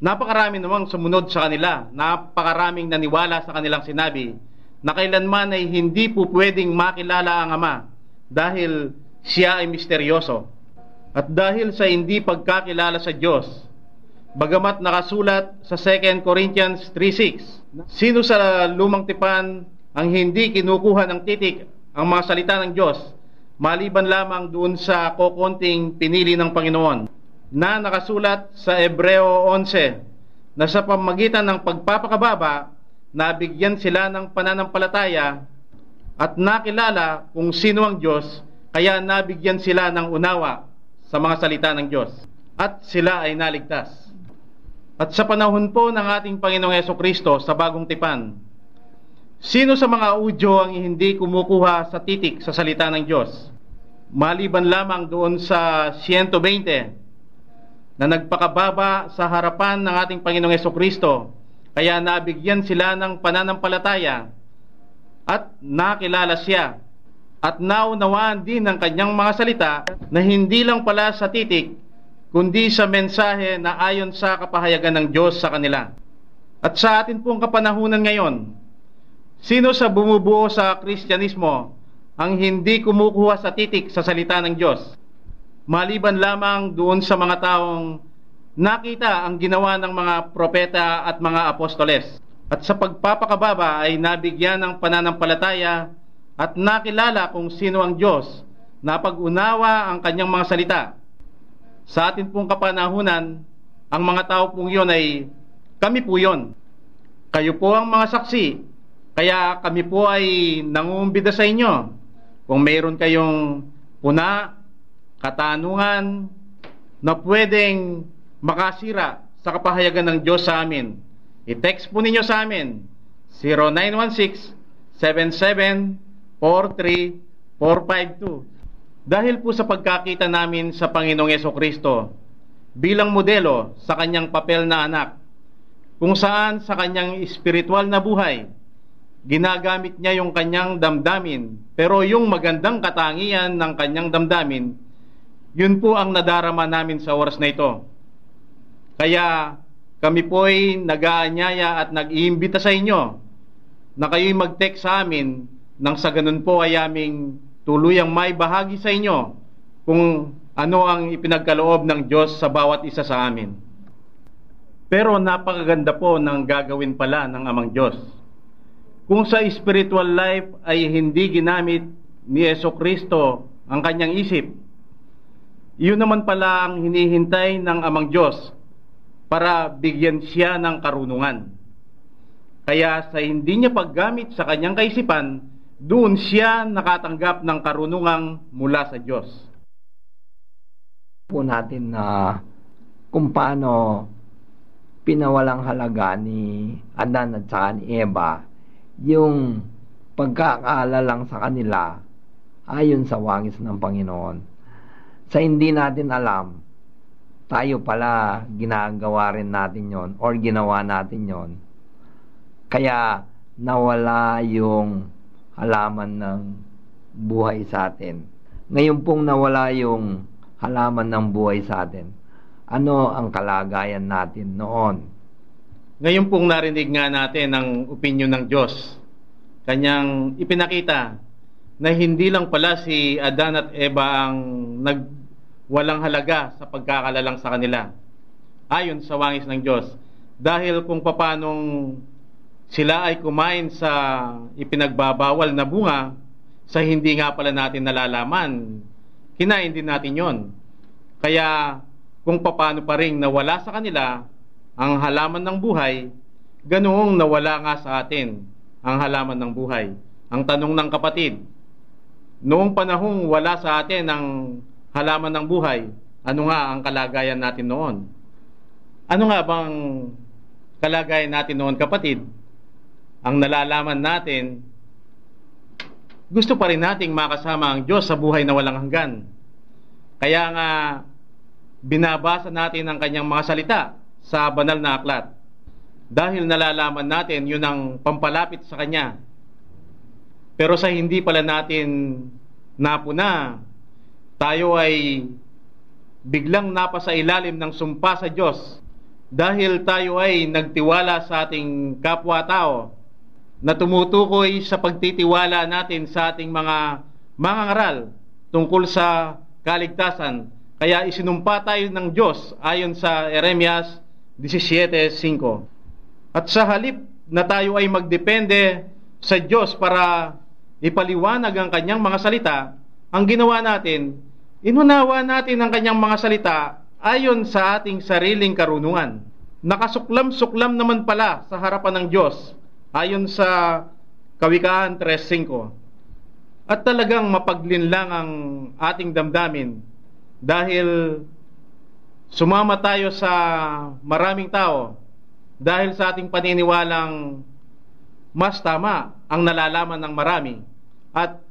napakarami namang sumunod sa kanila, napakaraming naniwala sa kanilang sinabi na kailanman ay hindi po pwedeng makilala ang Ama dahil siya ay misteryoso. At dahil sa hindi pagkakilala sa Diyos, bagamat nakasulat sa 2 Corinthians 3:6, sino sa Lumang Tipan ang hindi kinukuha ng titik ang mga salita ng Diyos, maliban lamang doon sa kokonting pinili ng Panginoon, na nakasulat sa Hebreo 11, na sa pamamagitan ng pagpapakababa, nabigyan sila ng pananampalataya at nakilala kung sino ang Diyos, kaya nabigyan sila ng unawa sa mga salita ng Diyos, at sila ay naligtas. At sa panahon po ng ating Panginoong Hesukristo sa Bagong Tipan, sino sa mga udyo ang hindi kumukuha sa titik sa salita ng Diyos? Maliban lamang doon sa 120 na nagpakababa sa harapan ng ating Panginoong Hesukristo, kaya nabigyan sila ng pananampalataya at nakilala siya at naunawaan din ng kanyang mga salita na hindi lang pala sa titik kundi sa mensahe na ayon sa kapahayagan ng Diyos sa kanila. At sa atin pong kapanahunan ngayon, sino sa bumubuo sa Kristyanismo ang hindi kumukuha sa titik sa salita ng Diyos? Maliban lamang doon sa mga taong nakita ang ginawa ng mga propeta at mga apostoles, at sa pagpapakababa ay nabigyan ng pananampalataya at nakilala kung sino ang Diyos, na pag-unawa ang kanyang mga salita. Sa atin pong kapanahunan, ang mga tao pong yun ay kami po yun. Kayo po ang mga saksi, kaya kami po ay nanguumbida sa inyo. Kung mayroon kayong puna, katanungan na pwedeng makasira sa kapahayagan ng Diyos sa amin, i-text po ninyo sa amin 0916-7743-452. Dahil po sa pagkakita namin sa Panginoong Hesukristo bilang modelo sa kanyang papel na anak, kung saan sa kanyang espiritual na buhay, ginagamit niya yung kanyang damdamin, pero yung magandang katangian ng kanyang damdamin, yun po ang nadarama namin sa oras na ito. Kaya kami po ay nag-aanyaya at nag-iimbita sa inyo na kayo'y mag-text sa amin nang sa ganun po ay aming tuluyang may bahagi sa inyo kung ano ang ipinagkaloob ng Diyos sa bawat isa sa amin. Pero napakaganda po ng gagawin pala ng Amang Diyos. Kung sa spiritual life ay hindi ginamit ni Hesukristo ang kanyang isip, yun naman pala ang hinihintay ng Amang Diyos para bigyan siya ng karunungan. Kaya sa hindi niya paggamit sa kanyang kaisipan, doon siya nakatanggap ng karunungang mula sa Diyos. Po natin na kung paano pinawalang halaga ni Adan at saka ni Eva yung pagkakaala sa kanila ayon sa wangis ng Panginoon. Sa hindi natin alam tayo pala ginagawa rin natin yon or ginawa natin yon. Kaya nawala yung halaman ng buhay sa atin. Ngayon pong nawala yung halaman ng buhay sa atin, ano ang kalagayan natin noon? Ngayon pong narinig nga natin ang opinyon ng Diyos. Kanyang ipinakita na hindi lang pala si Adan at Eva ang walang halaga sa pagkakalalang sa kanila, ayon sa wangis ng Diyos. Dahil kung papanong sila ay kumain sa ipinagbabawal na bunga, sa hindi nga pala natin nalalaman, kinain din natin yon. Kaya kung paano pa rin nawala sa kanila ang halaman ng buhay, ganoong nawala nga sa atin ang halaman ng buhay. Ang tanong ng kapatid, noong panahong wala sa atin ang halaman ng buhay, ano nga ang kalagayan natin noon? Ano nga bang kalagayan natin noon, kapatid? Ang nalalaman natin, gusto pa rin nating makasama ang Diyos sa buhay na walang hanggan. Kaya nga, binabasa natin ang kanyang mga salita sa banal na aklat. Dahil nalalaman natin, yun ang pampalapit sa kanya. Pero sa hindi pala natin napuna, tayo ay biglang napasa ilalim ng sumpa sa Diyos. Dahil tayo ay nagtiwala sa ating kapwa-tao, na tumutukoy sa pagtitiwala natin sa ating mga mangangaral tungkol sa kaligtasan. Kaya isinumpa tayo ng Diyos ayon sa Jeremias 17:5. At sa halip na tayo ay magdepende sa Diyos para ipaliwanag ang kanyang mga salita, ang ginawa natin, inunawa natin ang kanyang mga salita ayon sa ating sariling karunungan. Nakasuklam-suklam naman pala sa harapan ng Diyos ayon sa Kawikaan 3:5. At talagang mapaglinlang ang ating damdamin dahil sumama tayo sa maraming tao dahil sa ating paniniwalang mas tama ang nalalaman ng marami at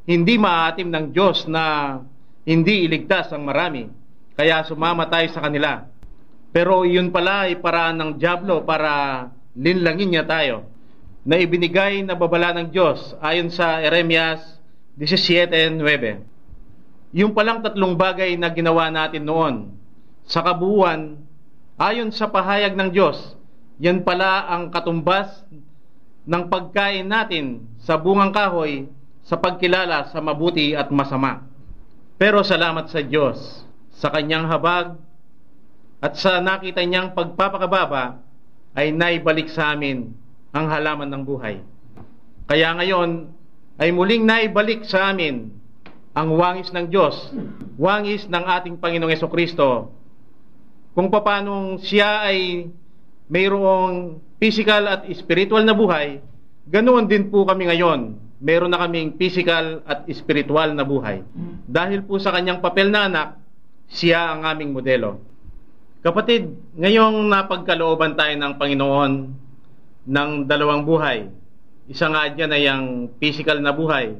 hindi maatim ng Diyos na hindi iligtas ang marami. Kaya sumama tayo sa kanila. Pero iyon pala ay paraan ng dyablo para linlangin niya tayo, na ibinigay na babala ng Diyos ayon sa Jeremias 17:9. Yung palang tatlong bagay na ginawa natin noon, sa kabuuan, ayon sa pahayag ng Diyos, yan pala ang katumbas ng pagkain natin sa bungang kahoy sa pagkilala sa mabuti at masama. Pero salamat sa Diyos, sa kanyang habag at sa nakita niyang pagpapakababa, ay naibalik sa amin ang halaman ng buhay. Kaya ngayon ay muling naibalik sa amin ang wangis ng Diyos, wangis ng ating Panginoong Hesukristo, kung paanong siya ay mayroong physical at spiritual na buhay, ganoon din po kami ngayon. Meron na kaming physical at spiritual na buhay. Dahil po sa kanyang papel na anak, siya ang aming modelo. Kapatid, ngayong napagkalooban tayo ng Panginoon ng dalawang buhay. Isa nga dyan ay ang physical na buhay,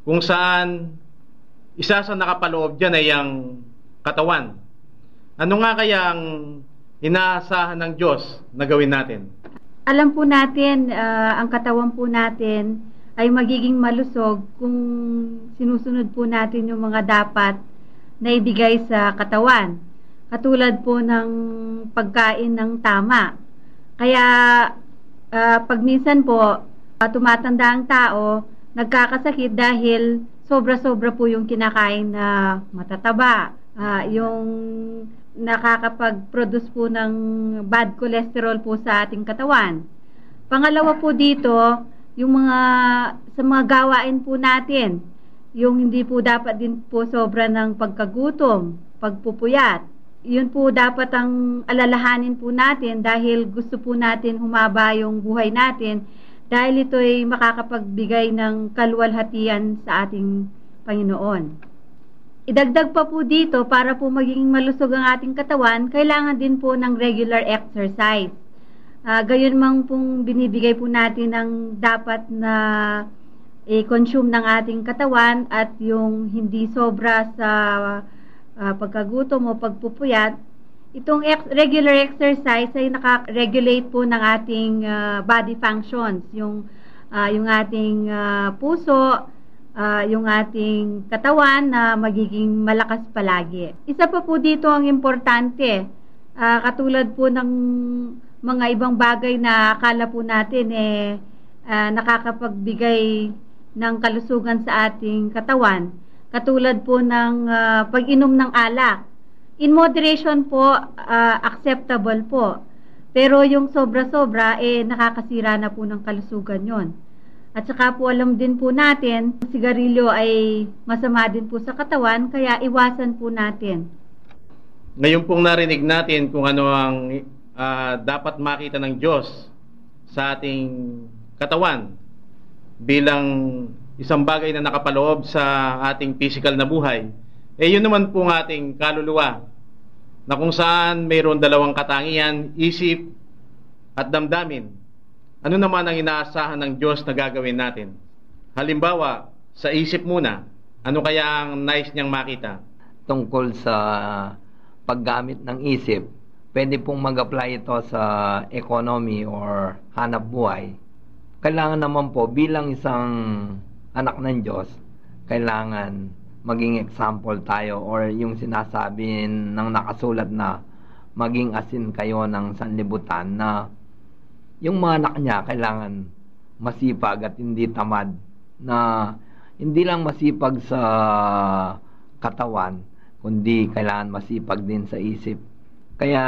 kung saan isa sa nakapaloob dyan ay ang katawan. Ano nga kaya ang inaasahan ng Diyos na gawin natin? Alam po natin, ang katawan po natin ay magiging malusog kung sinusunod po natin yung mga dapat na ibigay sa katawan. Katulad po ng pagkain ng tama. Kaya pag minsan po tumatanda ang tao, nagkakasakit dahil sobra-sobra po yung kinakain na matataba. Yung nakakapag-produce po ng bad cholesterol po sa ating katawan. Pangalawa po dito, yung sa mga gawain po natin, yung hindi po dapat din po sobra ng pagkagutom, pagpupuyat. Yun po dapat ang alalahanin po natin dahil gusto po natin humaba yung buhay natin dahil ito ay makakapagbigay ng kaluwalhatian sa ating Panginoon. Idagdag pa po dito, para po maging malusog ang ating katawan, kailangan din po ng regular exercise. Gayon mang pong binibigay po natin ng dapat na i-consume ng ating katawan at yung hindi sobra sa pagkagutom o pagpupuyat, itong regular exercise ay naka-regulate po ng ating body functions, yung ating puso, yung ating katawan na magiging malakas palagi. Isa pa po dito ang importante, katulad po ng mga ibang bagay na akala po natin nakakapagbigay ng kalusugan sa ating katawan, katulad po ng pag-inom ng alak. In moderation po, acceptable po. Pero yung sobra-sobra, nakakasira na po ng kalusugan yon. At saka po alam din po natin, sigarilyo ay masama din po sa katawan, kaya iwasan po natin. Ngayon pong narinig natin kung ano ang dapat makita ng Diyos sa ating katawan bilang isang bagay na nakapaloob sa ating physical na buhay. Yun naman po ang ating kaluluwa, na kung saan mayroon dalawang katangian, isip at damdamin. Ano naman ang inaasahan ng Diyos na gagawin natin? Halimbawa, sa isip muna, ano kaya ang nais niyang makita? Tungkol sa paggamit ng isip, pwede pong mag-apply ito sa economy or hanap buhay. Kailangan naman po, bilang isang anak ng Diyos, kailangan maging example tayo, or yung sinasabi ng nakasulat na maging asin kayo ng sanlibutan, na yung mga anak niya kailangan masipag at hindi tamad, na hindi lang masipag sa katawan, kundi kailangan masipag din sa isip. Kaya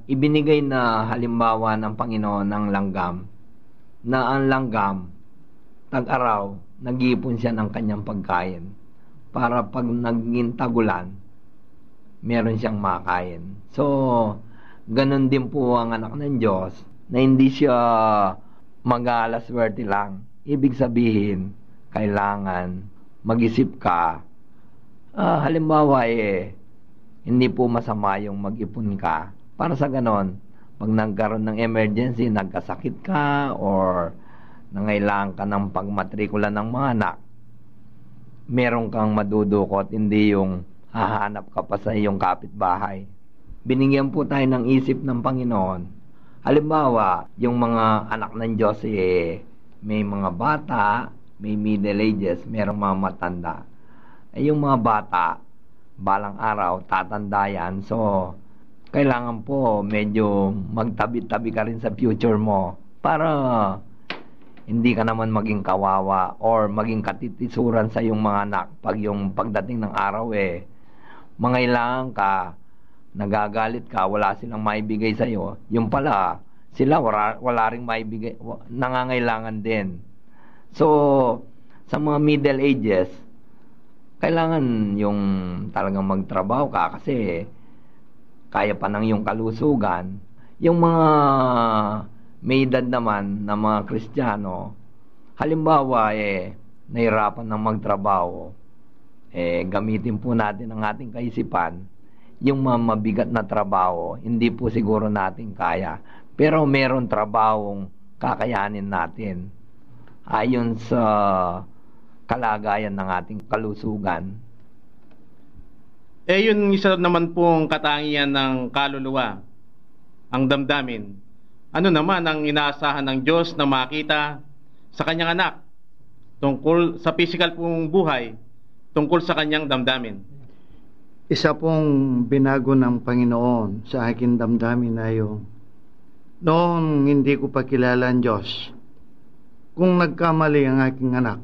ibinigay na halimbawa ng Panginoon ng langgam, na ang langgam tag-araw nag-iipon siya ng kanyang pagkain para pag naging tagulan, meron siyang makain. So, ganun din po ang anak ng Diyos, na hindi siya mag-aalaswerte lang. Ibig sabihin, kailangan mag-isip ka. Halimbawa, hindi po masama yung mag-ipon ka. Para sa ganon, pag nagkaroon ng emergency, nagkasakit ka, or nangailangan ka ng pagmatrikula ng mga anak, meron kang madudukot, hindi yung hahanap ka pa sa iyong kapitbahay. Binigyan po tayo ng isip ng Panginoon. Halimbawa, yung mga anak ng Diyos, may mga bata, may middle ages, merong mga matanda. Yung mga bata, balang araw, tatanda yan. So, kailangan po medyo magtabi-tabi ka rin sa future mo para hindi ka naman maging kawawa or maging katitisuran sa iyong mga anak pag yung pagdating ng araw mangailangan ka, nagagalit ka, wala silang maibigay sa iyo. Yung pala, sila wala ring maibigay, nangangailangan din. So, sa mga middle ages, kailangan yung talagang magtrabaho ka kasi kaya pa ng yung kalusugan. Yung mga may edad naman na mga Kristiyano, halimbawa nahirapan ng magtrabaho, gamitin po natin ang ating kaisipan. Yung mga mabigat na trabaho, hindi po siguro natin kaya, pero meron trabahong kakayanin natin ayon sa kalagayan ng ating kalusugan. Yun isa naman pong katangian ng kaluluwa, ang damdamin. Ano naman ang inaasahan ng Diyos na makita sa kanyang anak tungkol sa physical pong buhay, tungkol sa kanyang damdamin? Isa pong binago ng Panginoon sa aking damdamin na yung noong hindi ko pa kilala ang Diyos, kung nagkamali ang aking anak,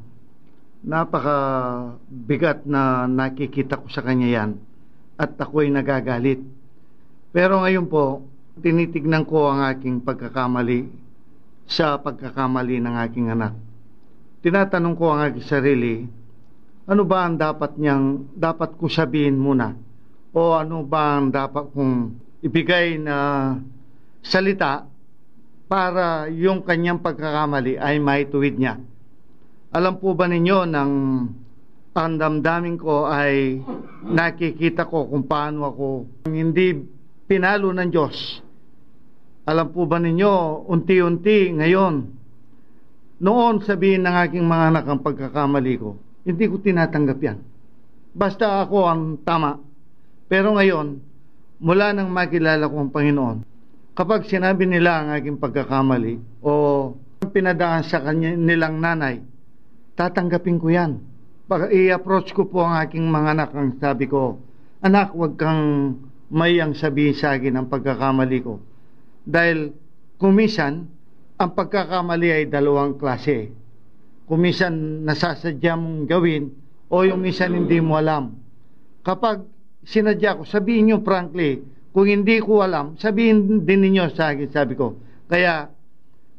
napakabigat na nakikita ko sa kanya yan at ako'y nagagalit. Pero ngayon po, tinitignan ko ang aking pagkakamali sa pagkakamali ng aking anak. Tinatanong ko ang aking sarili, ano ba ang dapat ko sabihin muna? O ano ba ang dapat kong ibigay na salita para yung kanyang pagkakamali ay maituwid niya? Alam po ba ninyo nang ang damdamin ko ay nakikita ko kung paano ako hindi pinalo ng Diyos. Alam po ba ninyo, unti-unti ngayon, noon sabihin ng aking mga anak ang pagkakamali ko, hindi ko tinatanggap yan. Basta ako ang tama. Pero ngayon, mula nang makilala ko ang Panginoon, kapag sinabi nila ang aking pagkakamali o pinadaan sa nilang nanay, tatanggapin ko yan. Pag i-approach ko po ang aking mga anak, ang sabi ko, anak, huwag kang mayang sabihin sa akin ang pagkakamali ko. Dahil kumisan, ang pagkakamali ay dalawang klase. Kumisan nasasadya mong gawin o yung minsan hindi mo alam. Kapag sinadya ko, sabihin nyo frankly, kung hindi ko alam, sabihin din ninyo sa akin, sabi ko. Kaya,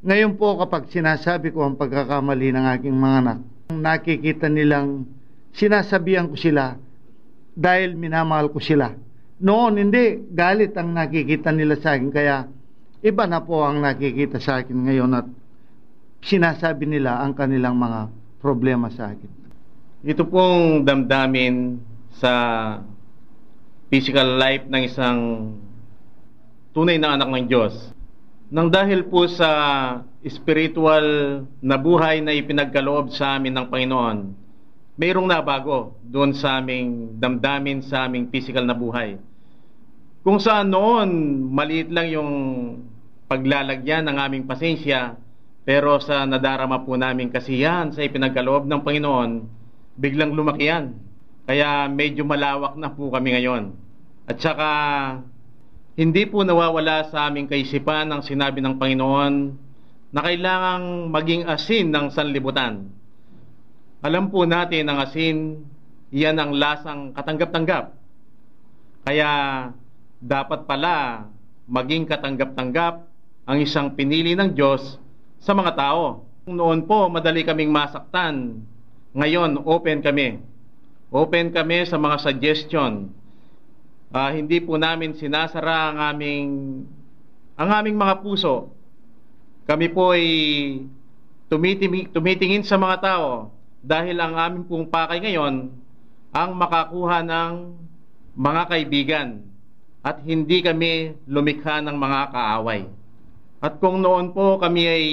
ngayon po kapag sinasabi ko ang pagkakamali ng aking mga anak, nakikita nilang sinasabihan ko sila dahil minamahal ko sila. Noon, hindi. Galit ang nakikita nila sa akin. Kaya, iba na po ang nakikita sa akin ngayon at sinasabi nila ang kanilang mga problema sa akin. Ito pong damdamin sa physical life ng isang tunay na anak ng Diyos. Nang dahil po sa spiritual na buhay na ipinagkaloob sa amin ng Panginoon, mayroong nabago doon sa aming damdamin, sa aming physical na buhay. Kung saan noon, maliit lang yung paglalagyan ng aming pasensya, pero sa nadarama po namin kasiyahan sa ipinagkaloob ng Panginoon, biglang lumaki yan. Kaya medyo malawak na po kami ngayon. At saka, hindi po nawawala sa aming kaisipan ang sinabi ng Panginoon na kailangang maging asin ng sanlibutan. Alam po natin ang asin, iyan ang lasang katanggap-tanggap. Kaya dapat pala maging katanggap-tanggap ang isang pinili ng Diyos sa mga tao. Noon po, madali kaming masaktan. Ngayon, open kami. Open kami sa mga suggestion. Hindi po namin sinasara ang aming mga puso. Kami po ay tumitingin sa mga tao dahil ang aming pong pakay ngayon ang makakuha ng mga kaibigan at hindi kami lumikha ng mga kaaway. At kung noon po kami ay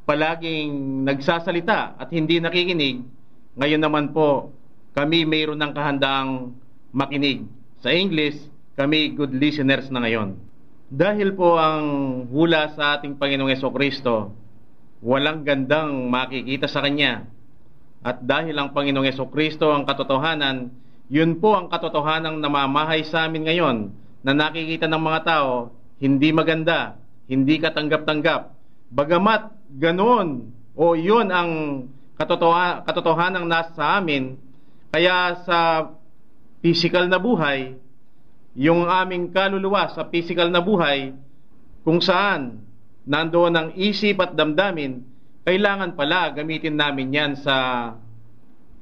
palaging nagsasalita at hindi nakikinig, ngayon naman po kami mayroon ng kahandang makinig. Sa English, kami good listeners na ngayon. Dahil po ang hula sa ating Panginoong Hesukristo, walang gandang makikita sa Kanya. At dahil ang Panginoong Hesukristo ang katotohanan, yun po ang katotohanang namamahay sa amin ngayon na nakikita ng mga tao, hindi maganda, hindi katanggap-tanggap. Bagamat ganoon o yun ang katotohanang nasa sa amin, kaya sa physical na buhay, yung aming kaluluwa sa physical na buhay, kung saan nandoon ang isip at damdamin, kailangan pala gamitin namin yan sa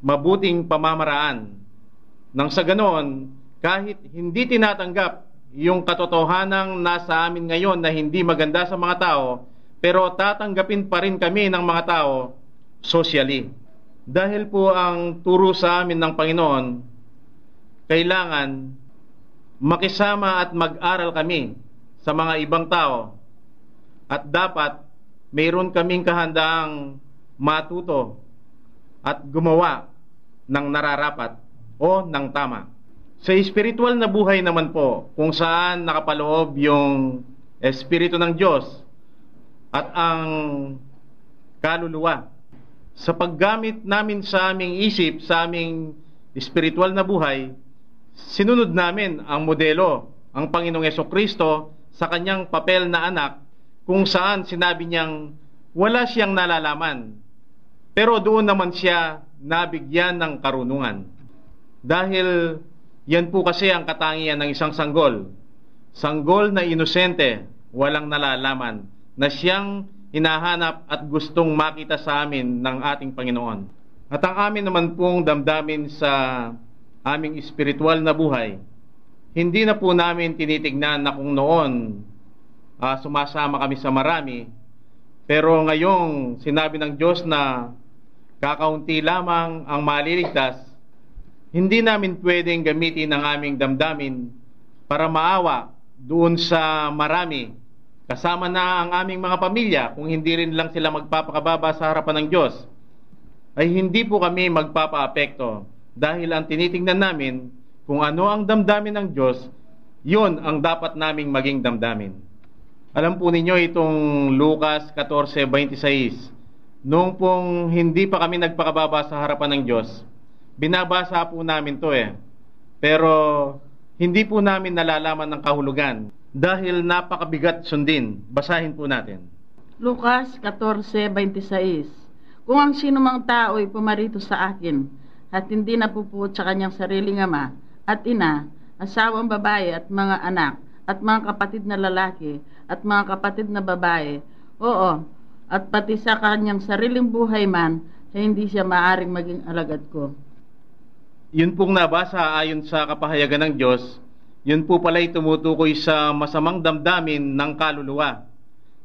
mabuting pamamaraan. Nang sa ganoon, kahit hindi tinatanggap yung katotohanang nasa amin ngayon na hindi maganda sa mga tao, pero tatanggapin pa rin kami ng mga tao socially. Dahil po ang turo sa amin ng Panginoon, kailangan makisama at mag-aral kami sa mga ibang tao at dapat mayroon kaming kahandaang matuto at gumawa ng nararapat o ng tama. Sa spiritual na buhay naman po, kung saan nakapaloob yung Espiritu ng Diyos at ang kaluluwa, sa paggamit namin sa aming isip, sa aming spiritual na buhay, sinunod namin ang modelo, ang Panginoong Hesukristo sa kanyang papel na anak, kung saan sinabi niyang wala siyang nalalaman, pero doon naman siya nabigyan ng karunungan. Dahil yan po kasi ang katangian ng isang sanggol. Sanggol na inosente, walang nalalaman, na siyang hinahanap at gustong makita sa amin ng ating Panginoon. At ang amin naman pong damdamin sa aming espiritual na buhay, hindi na po namin tinitignan na kung noon sumasama kami sa marami, pero ngayong sinabi ng Diyos na kakaunti lamang ang maliligtas, hindi namin pwedeng gamitin ang aming damdamin para maawa doon sa marami, kasama na ang aming mga pamilya, kung hindi rin lang sila magpapakababa sa harapan ng Diyos, ay hindi po kami magpapaapekto dahil ang tinitingnan namin kung ano ang damdamin ng Diyos, yun ang dapat naming maging damdamin. Alam po ninyo itong Lucas 14:26. Noong pong hindi pa kami nagpakababa sa harapan ng Diyos, binabasa po namin to Pero hindi po namin nalalaman ng kahulugan dahil napakabigat sundin. Basahin po natin. Lucas 14:26. Kung ang sinumang tao ay pumarito sa akin at hindi napupuot sa kanyang sariling ama at ina, asawang babae at mga anak at mga kapatid na lalaki at mga kapatid na babae, oo, at pati sa kanyang sariling buhay man, ay hindi siya maaring maging alagad ko. Yun pong nabasa ayon sa kapahayagan ng Diyos, yun po pala'y tumutukoy sa masamang damdamin ng kaluluwa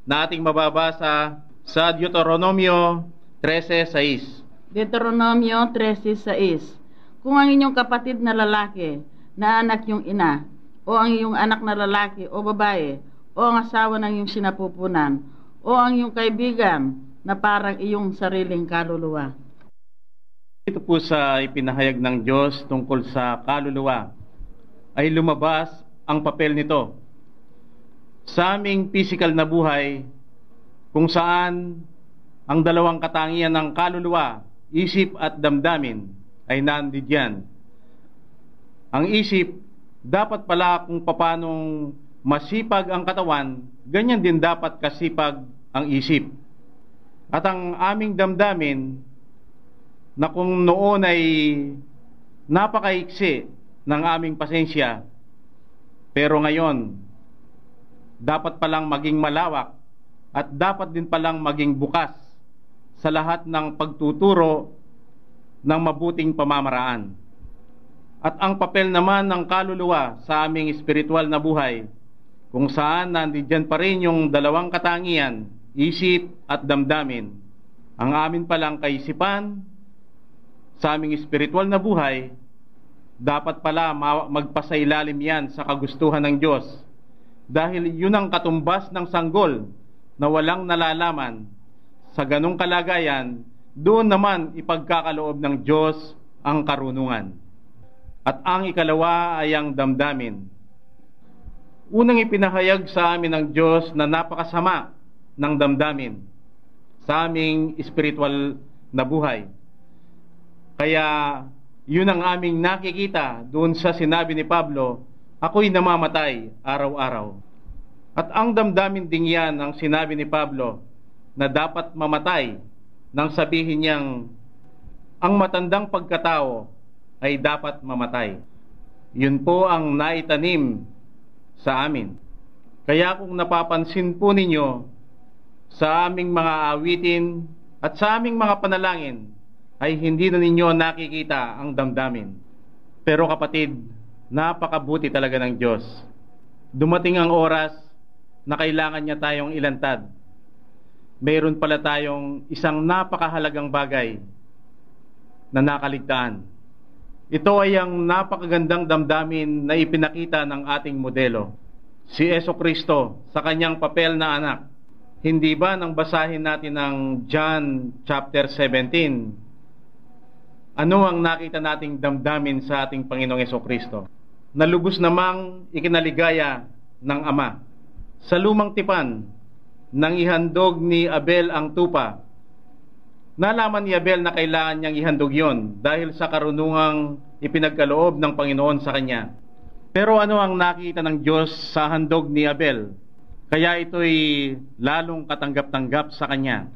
na ating mababasa sa Deuteronomio 13:6. Deuteronomio 13:6. Kung ang inyong kapatid na lalaki na anak yung ina, o ang iyong anak na lalaki o babae, o ang asawa ng iyong sinapupunan, o ang iyong kaibigan na parang iyong sariling kaluluwa. Ito po sa ipinahayag ng Diyos tungkol sa kaluluwa ay lumabas ang papel nito sa aming physical na buhay, kung saan ang dalawang katangian ng kaluluwa, isip at damdamin, ay nandiyan. Ang isip, dapat pala kung papanong masipag ang katawan, ganyan din dapat kasipag ang isip. At ang aming damdamin, na kung noon ay napakaiksi ng aming pasensya, pero ngayon, dapat palang maging malawak at dapat din palang maging bukas sa lahat ng pagtuturo ng mabuting pamamaraan. At ang papel naman ng kaluluwa sa aming espiritual na buhay, kung saan nandiyan pa rin yung dalawang katangian, isip at damdamin, ang amin palang kaisipan sa aming espiritual na buhay, dapat pala magpasailalim yan sa kagustuhan ng Diyos, dahil yun ang katumbas ng sanggol na walang nalalaman. Sa ganong kalagayan, doon naman ipagkakaloob ng Diyos ang karunungan. At ang ikalawa ay ang damdamin. Unang ipinahayag sa amin ng Diyos na napakasama ng damdamin sa aming espiritual na buhay. Kaya yun ang aming nakikita doon sa sinabi ni Pablo, ako'y namamatay araw-araw. At ang damdamin din yan ang sinabi ni Pablo na dapat mamatay nang sabihin niyang ang matandang pagkatao ay dapat mamatay. Yun po ang naitanim sa amin. Kaya kung napapansin po ninyo sa aming mga awitin at sa aming mga panalangin, ay hindi na ninyo nakikita ang damdamin. Pero kapatid, napakabuti talaga ng Diyos. Dumating ang oras na kailangan niya tayong ilantad. Mayroon pala tayong isang napakahalagang bagay na nakaligtaan. Ito ay ang napakagandang damdamin na ipinakita ng ating modelo, si Jesucristo sa kanyang papel na anak. Hindi ba nang basahin natin ang John chapter 17, ano ang nakita nating damdamin sa ating Panginoong Jesucristo? Na lubos namang ikinaligaya ng Ama. Sa lumang tipan, nang ihandog ni Abel ang tupa, nalaman ni Abel na kailangan niyang ihandog yon dahil sa karunungang ipinagkaloob ng Panginoon sa kanya. Pero ano ang nakita ng Diyos sa handog ni Abel? Kaya ito'y lalong katanggap-tanggap sa kanya.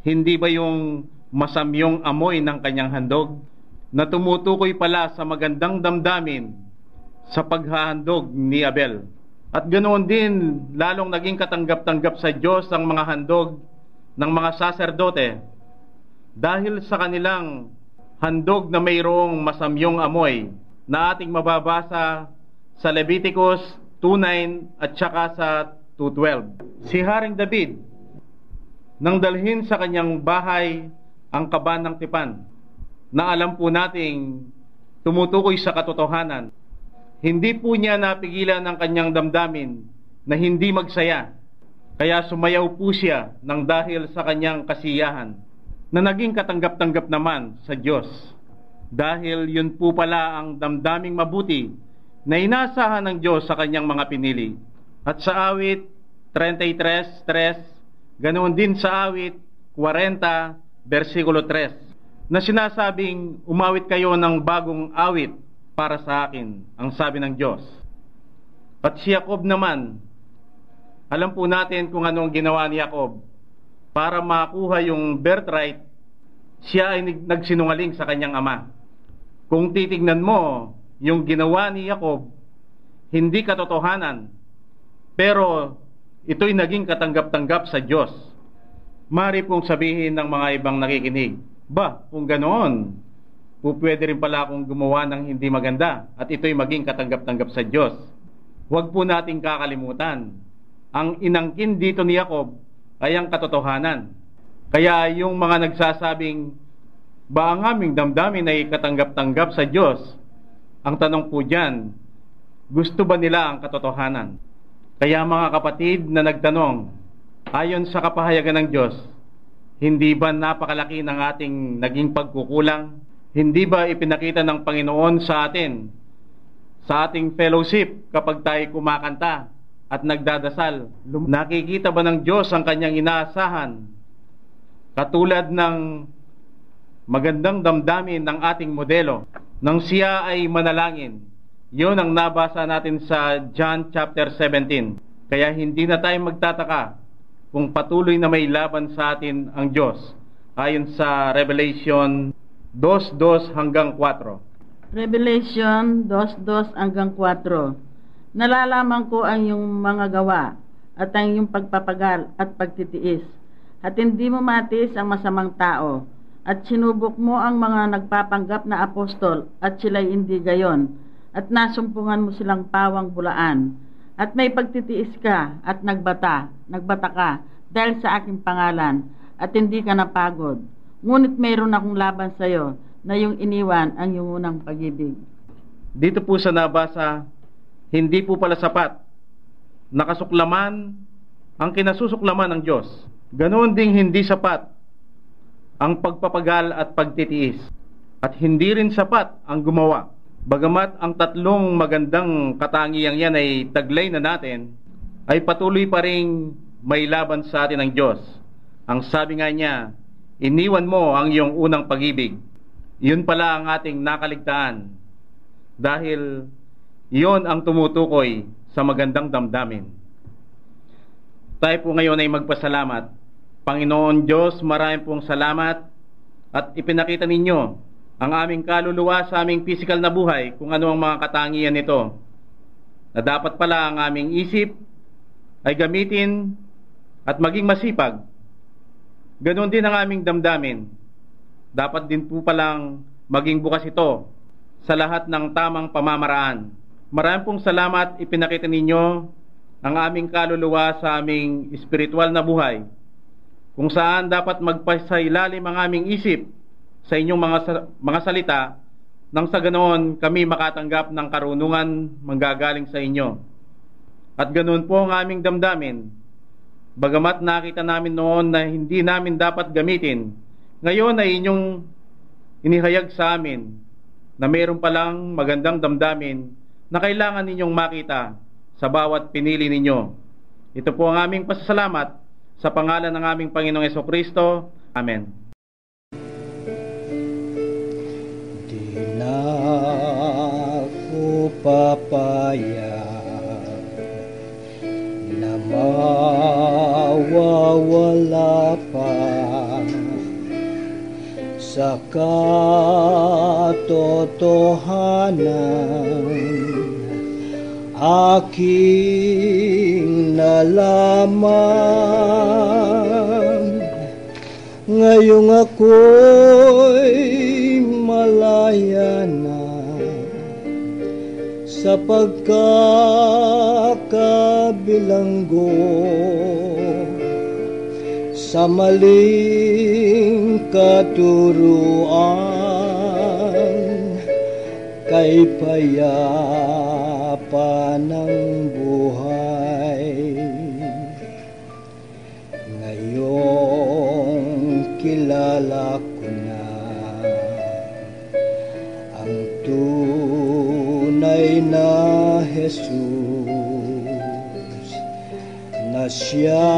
Hindi ba yung masamyong amoy ng kanyang handog na tumutukoy pala sa magandang damdamin sa paghahandog ni Abel? At ganoon din, lalong naging katanggap-tanggap sa Diyos ang mga handog ng mga saserdote dahil sa kanilang handog na mayroong masamyong amoy na ating mababasa sa Leviticus 2:9 at saka sa 2:12. Si Haring David, nang dalhin sa kanyang bahay ang kaban ng tipan, na alam po nating tumutukoy sa katotohanan, hindi po niya napigilan ang kanyang damdamin na hindi magsaya. Kaya sumayaw po siya ng dahil sa kanyang kasiyahan na naging katanggap-tanggap naman sa Diyos. dahil yun po pala ang damdaming mabuti na inasahan ng Diyos sa kanyang mga pinili. At sa awit 33:3, ganoon din sa awit 40, versikulo 3, na sinasabing, umawit kayo ng bagong awit para sa akin, ang sabi ng Diyos. At si Jacob naman, alam po natin kung ano ang ginawa ni Jacob. Para makuha yung birthright, siya ay nagsinungaling sa kanyang ama. Kung titignan mo, yung ginawa ni Jacob, hindi katotohanan, pero ito'y naging katanggap-tanggap sa Diyos. Mari pong sabihin ng mga ibang nakikinig, kung ganoon, pwede rin pala akong gumawa ng hindi maganda at ito'y maging katanggap-tanggap sa Diyos. Huwag po nating kakalimutan, ang inangkin dito ni Jacob ay ang katotohanan. Kaya yung mga nagsasabing, ang aming damdamin ay katanggap-tanggap sa Diyos? Ang tanong po dyan, gusto ba nila ang katotohanan? Kaya mga kapatid na nagtanong, ayon sa kapahayagan ng Diyos, hindi ba napakalaki ng ating naging pagkukulang? Hindi ba ipinakita ng Panginoon sa atin, sa ating fellowship kapag tayo kumakanta at nagdadasal? Nakikita ba ng Diyos ang kanyang inaasahan? Katulad ng magandang damdamin ng ating modelo, nang siya ay manalangin. Yun ang nabasa natin sa John chapter 17. Kaya hindi na tayo magtataka kung patuloy na may laban sa atin ang Diyos, ayon sa Revelation 2:2 hanggang 4. Revelation 2:2 hanggang 4. Nalalaman ko ang iyong mga gawa at ang iyong pagpapagal at pagtitiis, at hindi mo matiis ang masamang tao, at sinubok mo ang mga nagpapanggap na apostol at sila'y hindi gayon, at nasumpungan mo silang pawang bulaan, at may pagtitiis ka at nagbata ka dahil sa aking pangalan, at hindi ka napagod. Ngunit mayroon akong laban sa iyo, na yung iniwan ang iyong unang pag-ibig. Dito po sa nabasa, hindi po pala sapat nakasuklaman ang kinasusuklaman ng Diyos. Ganoon ding hindi sapat ang pagpapagal at pagtitiis, at hindi rin sapat ang gumawa. Bagamat ang tatlong magandang katangiang yan ay taglay na natin, ay patuloy pa rin may laban sa atin ng Diyos. Ang sabi nga niya, iniwan mo ang iyong unang pag-ibig. Yun pala ang ating nakaligtaan, dahil yon ang tumutukoy sa magandang damdamin. Tayo po ngayon ay magpasalamat. Panginoon Diyos, maraming pong salamat at ipinakita ninyo ang aming kaluluwa sa aming physical na buhay kung ano ang mga katangian nito, na dapat pala ang aming isip ay gamitin at maging masipag. Ganon din ang aming damdamin. Dapat din po palang maging bukas ito sa lahat ng tamang pamamaraan. Maraming pong salamat, ipinakita ninyo ang aming kaluluwa sa aming espiritual na buhay, kung saan dapat magpasailalim ang aming isip sa inyong mga salita, nang sa ganoon kami makatanggap ng karunungan manggagaling sa inyo. At ganoon po ang aming damdamin. Bagamat nakita namin noon na hindi namin dapat gamitin, ngayon ay inyong inihayag sa amin na mayroon palang magandang damdamin na kailangan ninyong makita sa bawat pinili ninyo. Ito po ang aming pasasalamat sa pangalan ng aming Panginoong Jesucristo. Amen. Di na ako papayag na mawawala pa sa katotohanan aking nalaman. Ngayong ako'y malaya na sa pagkakabilanggo sa maling katuruan kay payapa ng buhay. Ngayong kilala ko na Jesus na siya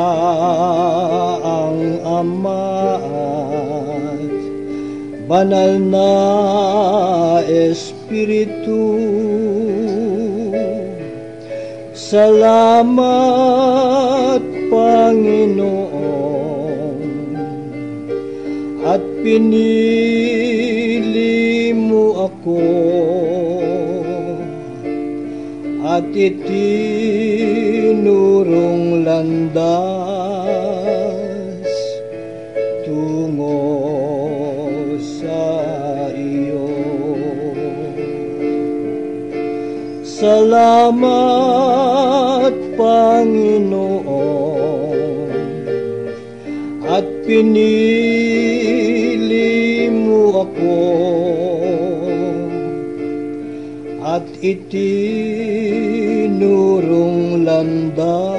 ang Ama at banal na Espiritu. Salamat, Panginoon, at pinili mo ako at itinurong landas tungo sa iyo. Salamat, Panginoon, at pinili mo ako at itinurong landas